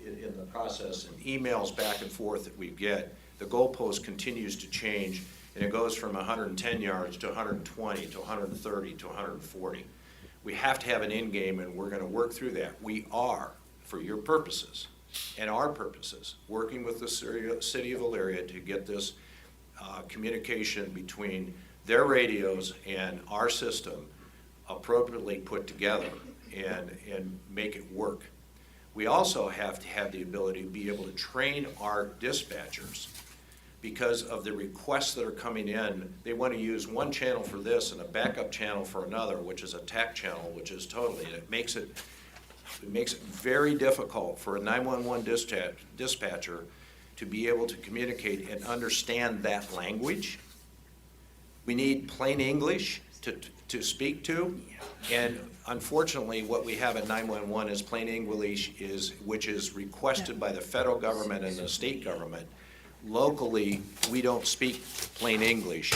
in the process and emails back and forth that we get, the goalpost continues to change, and it goes from 110 yards to 120 to 130 to 140. We have to have an end game, and we're going to work through that. We are, for your purposes, and our purposes, working with the city of Elyria to get this communication between their radios and our system appropriately put together and make it work. We also have to have the ability to be able to train our dispatchers because of the requests that are coming in. They want to use one channel for this and a backup channel for another, which is a TAC channel, which is totally, and it makes it very difficult for a 911 dispatcher to be able to communicate and understand that language. We need plain English to speak to, and unfortunately, what we have at 911 is plain English, which is requested by the federal government and the state government. Locally, we don't speak plain English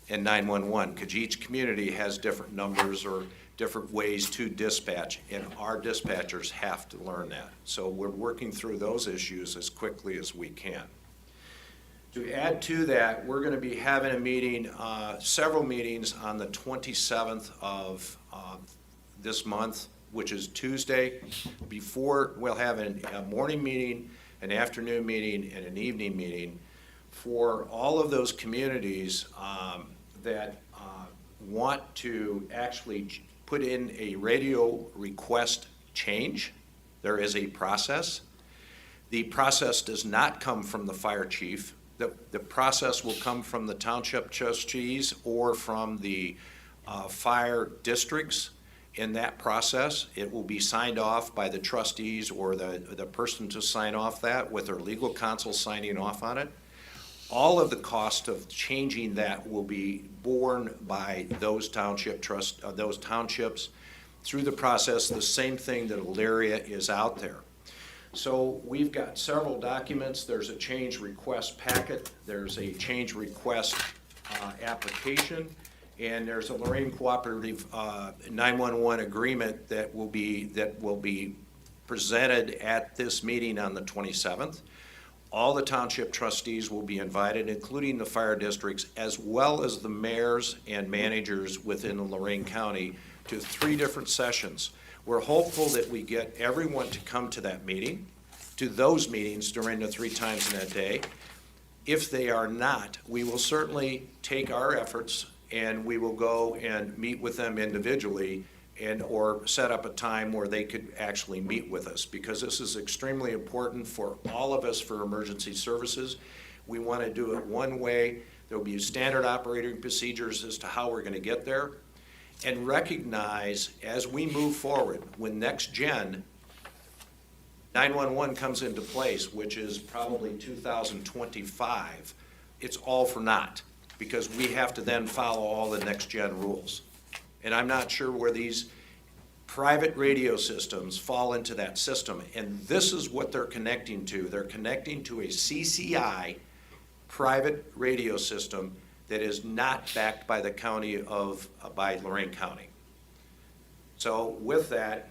in 911 because each community has different numbers or different ways to dispatch, and our dispatchers have to learn that. So we're working through those issues as quickly as we can. To add to that, we're going to be having a meeting, several meetings on the 27th of this month, which is Tuesday. We'll have a morning meeting, an afternoon meeting, and an evening meeting for all of those communities that want to actually put in a radio request change. There is a process. The process does not come from the fire chief. The process will come from the township trustees or from the fire districts. In that process, it will be signed off by the trustees or the person to sign off that with their legal counsel signing off on it. All of the cost of changing that will be borne by those those townships through the process, the same thing that Elyria is out there. So we've got several documents. There's a change request packet, there's a change request application, and there's a Lorain Cooperative 911 agreement that will be presented at this meeting on the 27th. All the township trustees will be invited, including the fire districts, as well as the mayors and managers within Lorain County, to 3 different sessions. We're hopeful that we get everyone to come to that meeting, to those meetings during the 3 times in a day. If they are not, we will certainly take our efforts and we will go and meet with them individually or set up a time where they could actually meet with us, because this is extremely important for all of us for emergency services. We want to do it one way. There will be standard operating procedures as to how we're going to get there. And recognize as we move forward, when next gen 911 comes into place, which is probably 2025, it's all for naught, because we have to then follow all the next gen rules. And I'm not sure where these private radio systems fall into that system. And this is what they're connecting to. They're connecting to a CCI private radio system that is not backed by the county by Lorain County. So with that,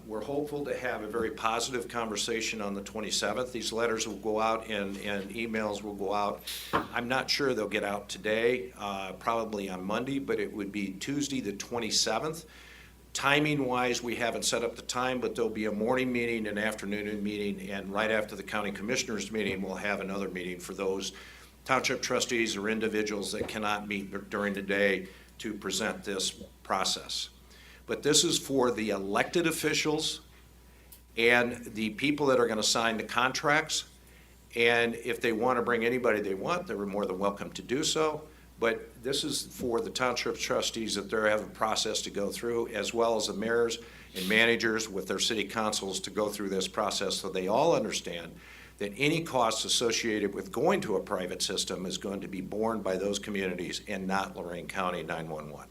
we're hopeful to have a very positive conversation on the 27th. These letters will go out and emails will go out. I'm not sure they'll get out today, probably on Monday, but it would be Tuesday the 27th. Timing-wise, we haven't set up the time, but there'll be a morning meeting, an afternoon meeting, and right after the county commissioners meeting, we'll have another meeting for those township trustees or individuals that cannot meet during the day to present this process. But this is for the elected officials and the people that are going to sign the contracts. And if they want to bring anybody they want, they're more than welcome to do so. But this is for the township trustees that they have a process to go through, as well as the mayors and managers with their city councils to go through this process, so they all understand that any costs associated with going to a private system is going to be borne by those communities and not Lorain County 911.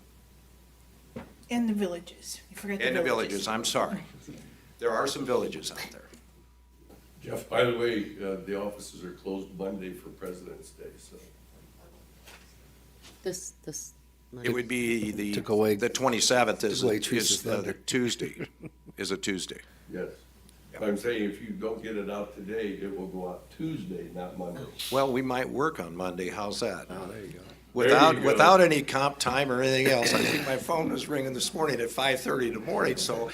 And the villages. You forgot the And the villages. villages, I'm sorry. There are some villages out there. Jeff, by the way, the offices are closed Monday for President's Day, so. This It would be the Took away- 27th took away Teresa's is the thunder. Tuesday, is a Tuesday. Yes. I'm saying if you don't get it out today, it will go out Tuesday, not Monday. Well, we might work on Monday, how's that? Oh, there you go. Without any comp time or anything else, I think my phone was ringing this morning at 5:30 in the morning, so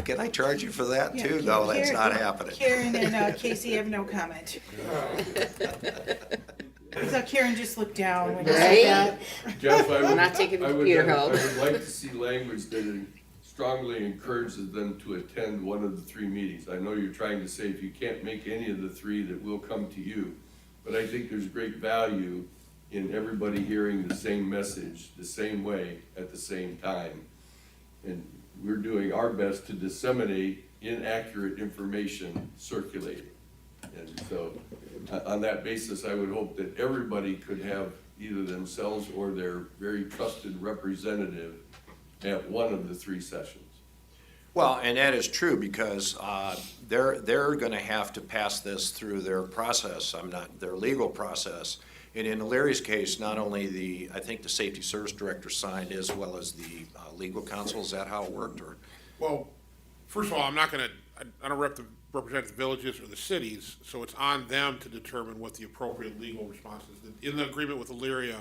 can I charge you for that too? No, that's not happening. Karen and Casey have no comment. I saw Karen just look down when you said that. Jeff, We're not taking I would computer help. I would like to see language that strongly encourages them to attend one of the 3 meetings. I know you're trying to say if you can't make any of the 3, that we'll come to you. But I think there's great value in everybody hearing the same message, the same way, at the same time. And we're doing our best to disseminate inaccurate information circulating. And so, on that basis, I would hope that everybody could have either themselves or their very trusted representative at one of the 3 sessions. Well, and that is true because they're going to have to pass this through their process. Their legal process. And in Larry's case, not only I think the safety service director signed as well as the legal counsel. Is that how it worked, or? Well, first of all, I don't represent the villages or the cities, so it's on them to determine what the appropriate legal response is. In the agreement with Elyria,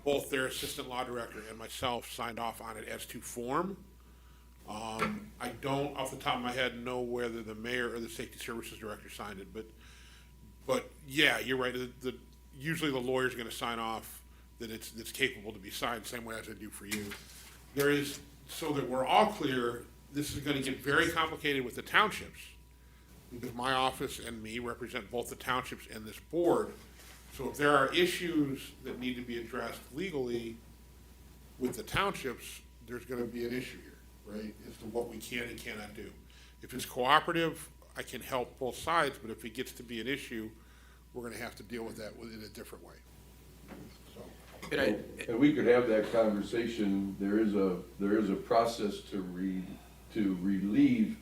both their assistant law director and myself signed off on it as to form. I don't, off the top of my head, know whether the mayor or the safety services director signed it, but yeah, you're right. Usually the lawyer's going to sign off that it's capable to be signed, same way as I do for you. So that we're all clear, this is going to get very complicated with the townships, because my office and me represent both the townships and this board. So if there are issues that need to be addressed legally with the townships, there's going to be an issue here, right, as to what we can and cannot do. If it's cooperative, I can help both sides, but if it gets to be an issue, we're going to have to deal with that in a different way. So. And we could have that conversation. There is a process to relieve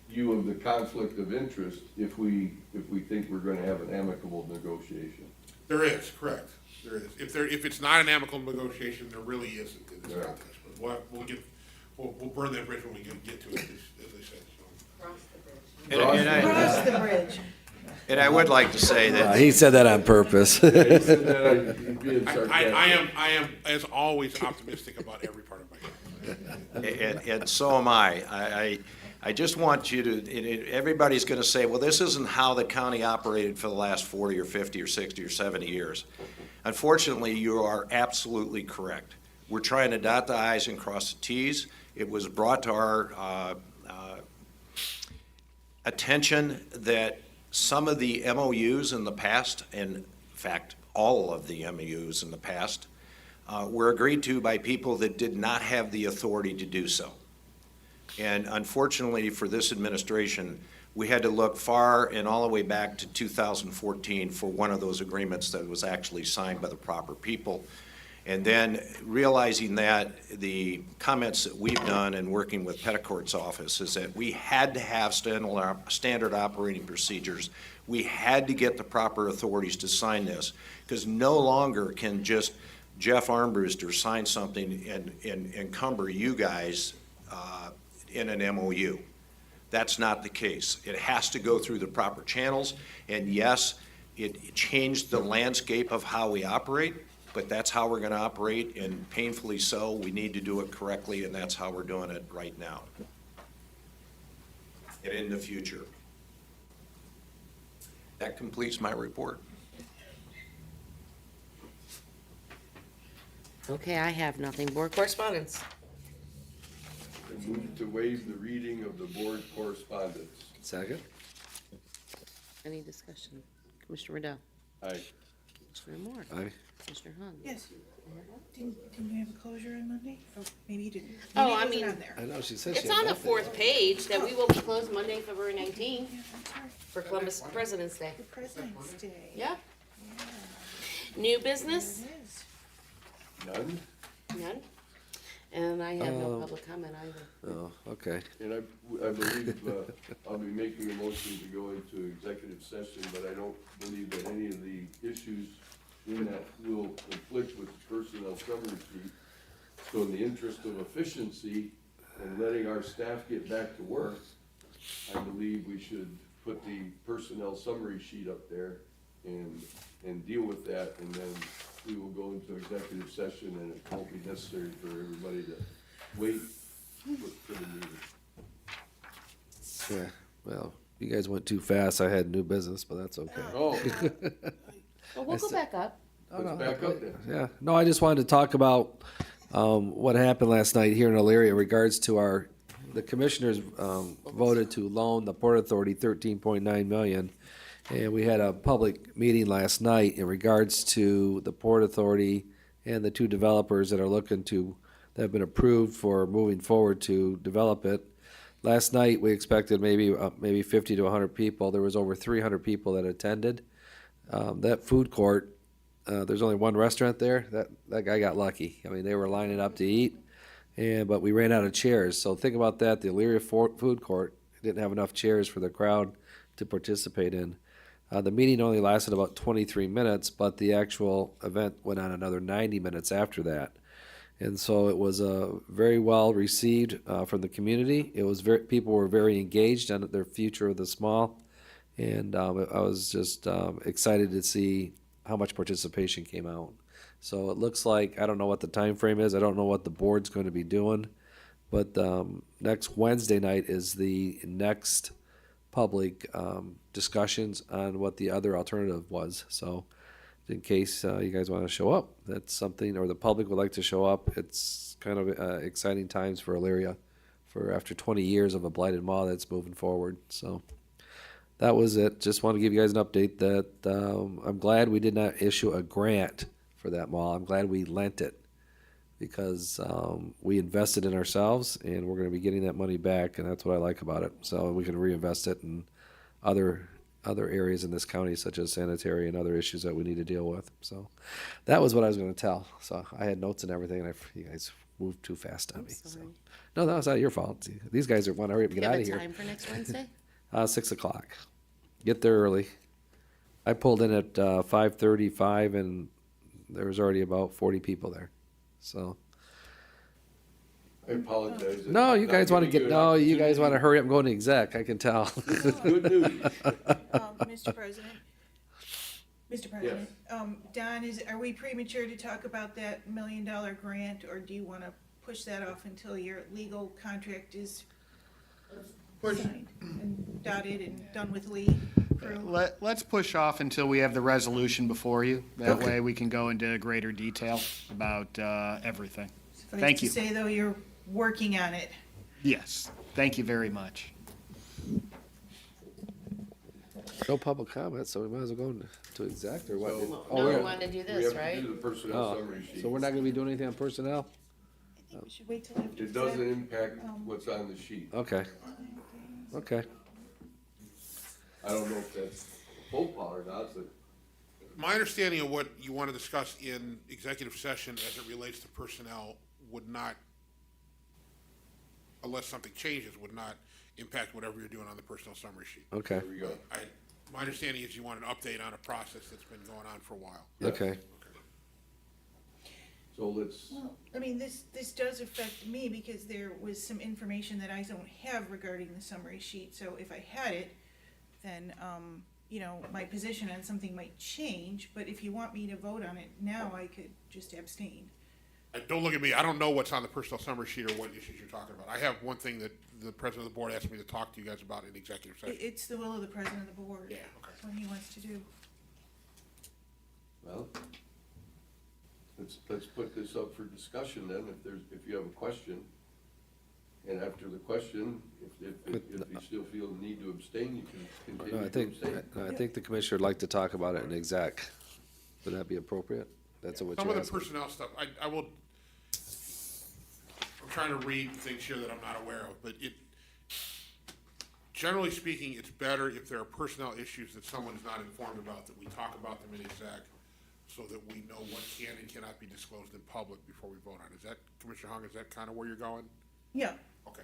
you of the conflict of interest if we think we're going to have an amicable negotiation. There is, correct. There is. If it's not an amicable negotiation, there really isn't in this Right. context. But we'll burn that bridge when we get to it, as they say. So. Cross the bridge. And I would like to say that He said that on purpose. He said that, he's being sarcastic. I am, as always, optimistic about every part of my job. and so am I. I just want you to, everybody's going to say, well, this isn't how the county operated for the last 40 or 50 or 60 or 70 years. Unfortunately, you are absolutely correct. We're trying to dot the i's and cross the t's. It was brought to our attention that some of the MOUs in the past, and in fact, all of the MOUs in the past, were agreed to by people that did not have the authority to do so. And unfortunately for this administration, we had to look far and all the way back to 2014 for one of those agreements that was actually signed by the proper people. And then realizing that the comments that we've done in working with Petticourt's office is that we had to have standard operating procedures. We had to get the proper authorities to sign this, because no longer can just Jeff Armbruster sign something and encumber you guys in an MOU. That's not the case. It has to go through the proper channels, and yes, it changed the landscape of how we operate, but that's how we're going to operate, and painfully so. We need to do it correctly, and that's how we're doing it right now and in the future. That completes my report. Okay, I have nothing. Board correspondence. I move to waive the reading of the board correspondence. Second? Any discussion? Commissioner Riddell. Aye. Commissioner Moore. Aye. Commissioner Hung. Yes. Didn't you have a closure on Monday? Oh, maybe you didn't. Oh, Maybe it I wasn't mean- on there. I know, she said It's on the 4th page that we will be closed Monday, February 19th Yeah, I'm sorry. for Columbus President's Day. For President's Day. Yeah. New business? There it is. None? None. And I have no public comment either. Oh, okay. And I believe I'll be making a motion to go into executive session, but I don't believe that any of the issues in that will conflict with the personnel summary sheet. So in the interest of efficiency and letting our staff get back to work, I believe we should put the personnel summary sheet up there and deal with that, and then we will go into executive session and it won't be necessary for everybody to wait for the meeting. Yeah, well, you guys went too fast. I had new business, but that's okay. Oh, Well, we'll go back up. let's back up then. Yeah, no, I just wanted to talk about what happened last night here in Elyria in regards to the commissioners voted to loan the Port Authority $13.9 million. And we had a public meeting last night in regards to the Port Authority and the two developers that have been approved for moving forward to develop it. Last night, we expected maybe 50 to 100 people. There was over 300 people that attended. That food court, there's only one restaurant there. That guy got lucky. I mean, they were lining up to eat, but we ran out of chairs. So think about that. The Elyria food court didn't have enough chairs for the crowd to participate in. The meeting only lasted about 23 minutes, but the actual event went on another 90 minutes after that. And so it was very well received from the community. People were very engaged on their future of the small, and I was just excited to see how much participation came out. So it looks like, I don't know what the time frame is. I don't know what the board's going to be doing, but next Wednesday night is the next public discussions on what the other alternative was. So in case you guys want to show up, that's something, or the public would like to show up. It's kind of exciting times for Elyria, for after 20 years of a blighted mall that's moving forward. So that was it. Just want to give you guys an update that I'm glad we did not issue a grant for that mall. I'm glad we lent it, because we invested in ourselves, and we're going to be getting that money back, and that's what I like about it. So we can reinvest it in other areas in this county, such as sanitary and other issues that we need to deal with. So that was what I was going to tell. So I had notes and everything, and you guys moved too fast on me. So. Sorry. No, that was not your fault. These guys want to hurry up and Do get you out have of a here. time for next Wednesday? 6 o'clock. Get there early. I pulled in at 5:35, and there was already about 40 people there. So. I apologize. No, you Not guys want to giving get, you an no, you guys opportunity. want to hurry up and go into exec, I can tell. Good news. Mr. President? Mr. President? Don, are we premature to talk about that $1 million grant, or do you want to push that off until your legal contract is signed and dotted and done with Lee crew? Let's push off until we have the resolution before you. That Okay. way we can go into greater detail about everything. Suffice Thank to you. say, though, you're working on it. Yes, thank you very much. No public comment, so we might as well go to exec, or what? So- Oh, No, we we're- want to do We this, have to right? do the personnel oh, summary sheet. so we're not gonna be doing anything on personnel? I think we should wait till after. It doesn't exec. impact what's on the sheet. Okay, okay. I don't know if that's full power or not, but My understanding of what you want to discuss in executive session as it relates to personnel would not, unless something changes, would not impact whatever you're doing on the personnel summary sheet. Okay, there we go. My understanding is you want an update on a process that's been going on for a while. okay. So let's, Well, I mean, this does affect me because there was some information that I don't have regarding the summary sheet. So if I had it, then, my position on something might change. But if you want me to vote on it now, I could just abstain. Don't look at me, I don't know what's on the personnel summary sheet or what issues you're talking about. I have one thing that the president of the board asked me to talk to you guys about in executive session. It's the will of the president of the board. Yeah, okay. That's what he wants to do. well, let's put this up for discussion then, if you have a question. And after the question, if you still feel the need to abstain, you can No, continue I to think, abstain. I think the commissioner would like to talk about it in exec. Would that be appropriate? That's what Some you're of the asking. personnel stuff, I will, I'm trying to read things here that I'm not aware of, but generally speaking, it's better if there are personnel issues that someone is not informed about, that we talk about them in exec, so that we know what can and cannot be disclosed in public before we vote on it. Is that, Commissioner Hung, is that kind of where you're going? Yeah, Okay.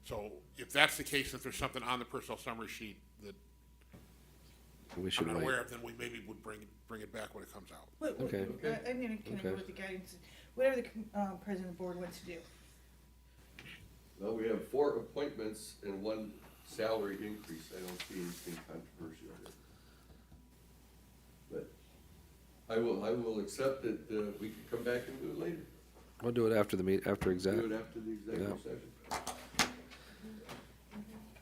So if that's the case, if there's something on the personnel summary sheet that We I'm should not wait. aware of, then we maybe would bring it back when it comes out. Okay. I'm gonna kind of go Okay. with the guidance, whatever the president of the board wants to do. Well, we have 4 appointments and 1 salary increase. I don't see anything controversial here. But I will accept that, we can come back and do it later. We'll do it after the after exec. Do it after the executive Yeah. session.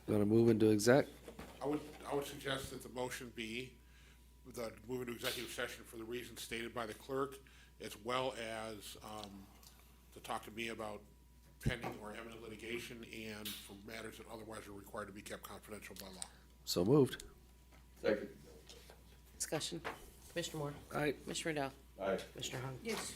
You wanna move into exec? I would suggest that the motion be the move into executive session for the reasons stated by the clerk, as well as, to talk to me about pending or imminent litigation and for matters that otherwise are required to be kept confidential by law. So moved. Second. Discussion. Commissioner Moore. Aye. Commissioner Riddell. Aye. Commissioner Hung. Yes.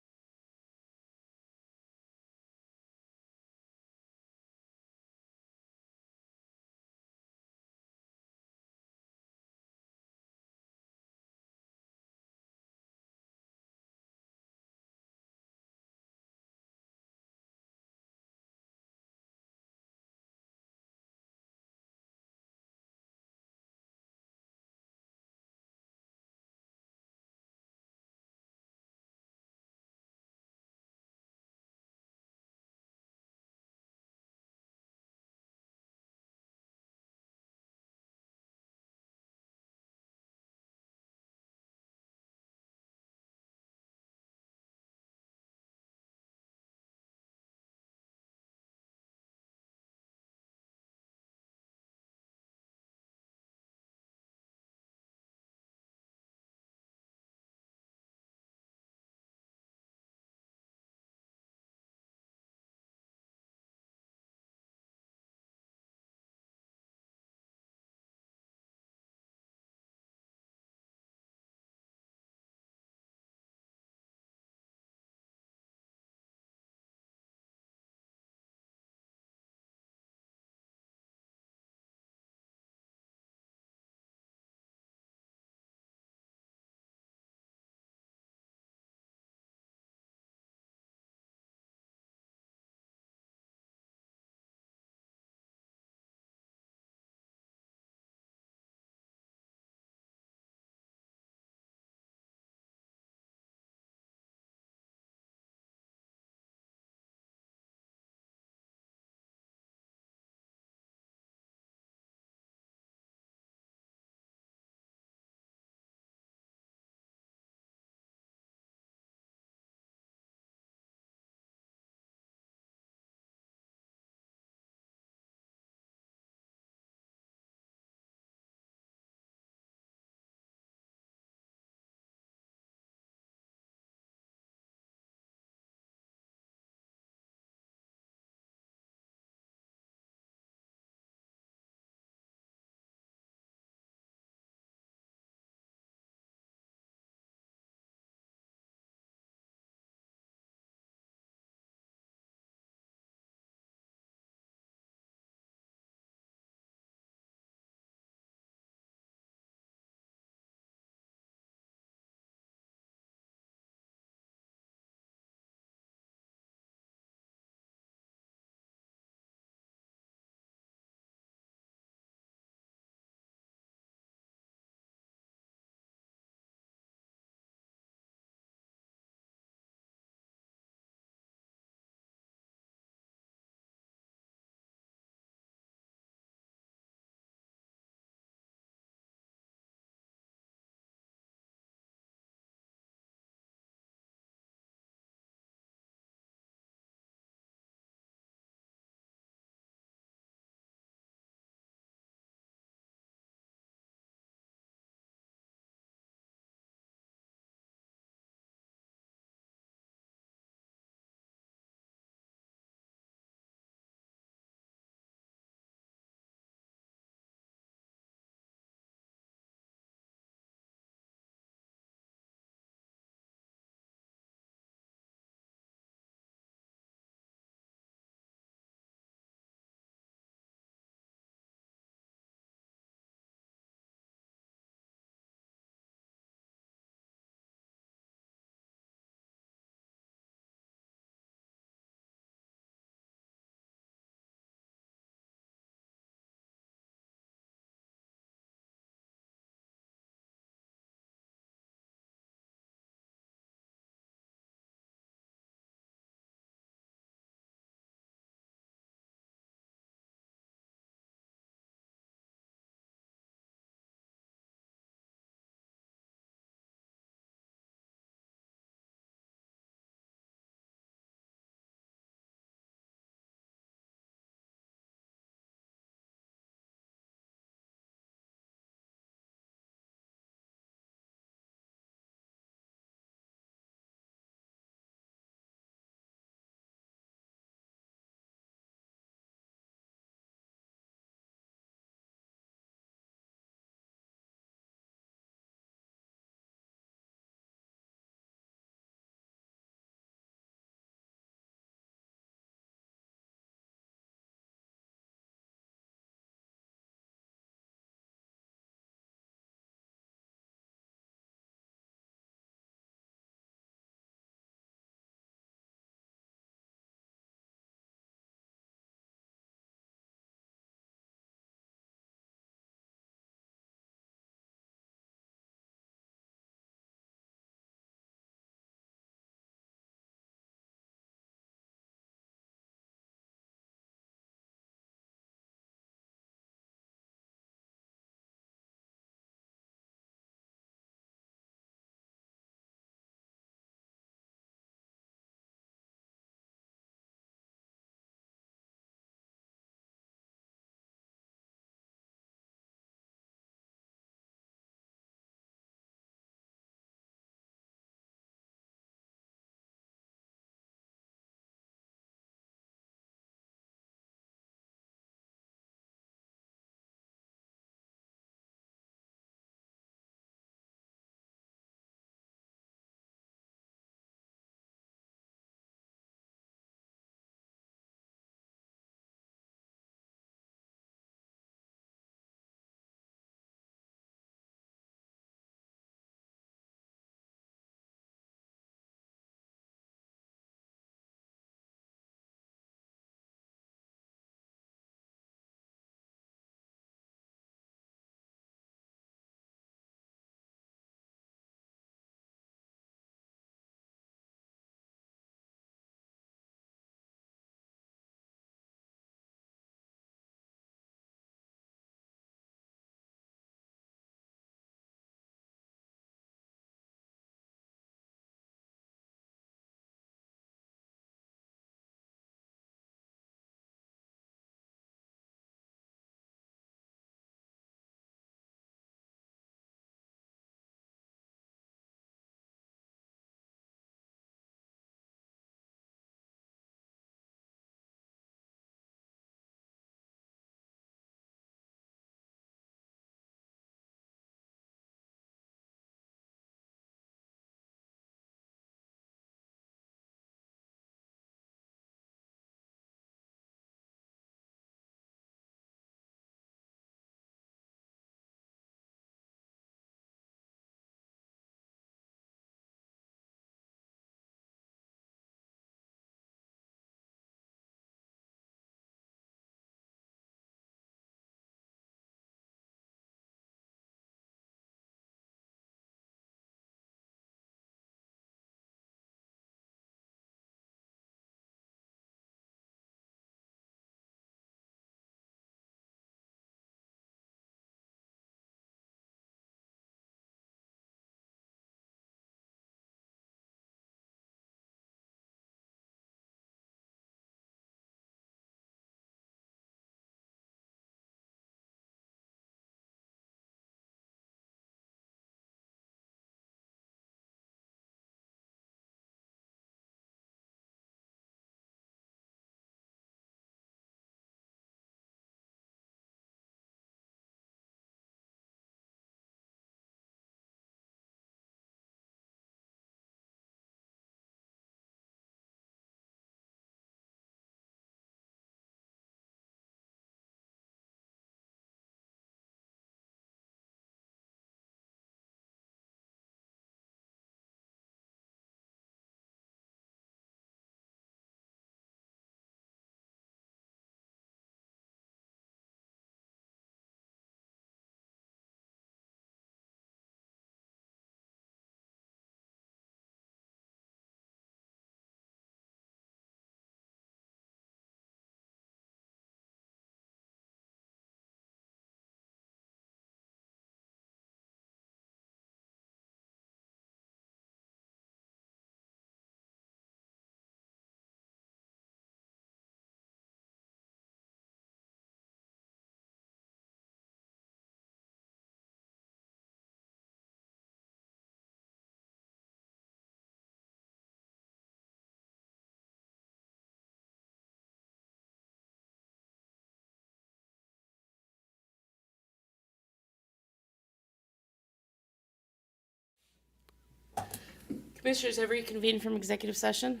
Commissioners, have reconvened from executive session?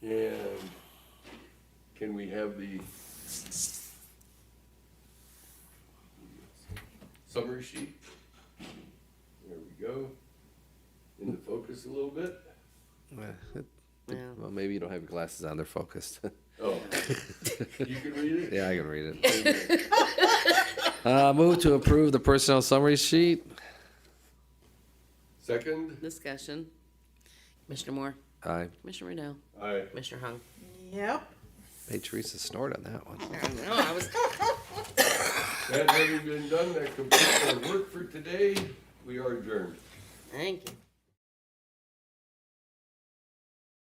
And can we have the summary sheet? There we go. Into focus a little bit. Well, maybe you don't have your glasses on, they're focused. Oh, you can read it? Yeah, I can read it. Move to approve the personnel summary sheet. Second? Discussion. Commissioner Moore? Aye. Commissioner Riddell? Aye. Commissioner Hung? Yep. Hey, Teresa snored on that one. I know, I was, That having been done, that completes our work for today. We are adjourned. thank you.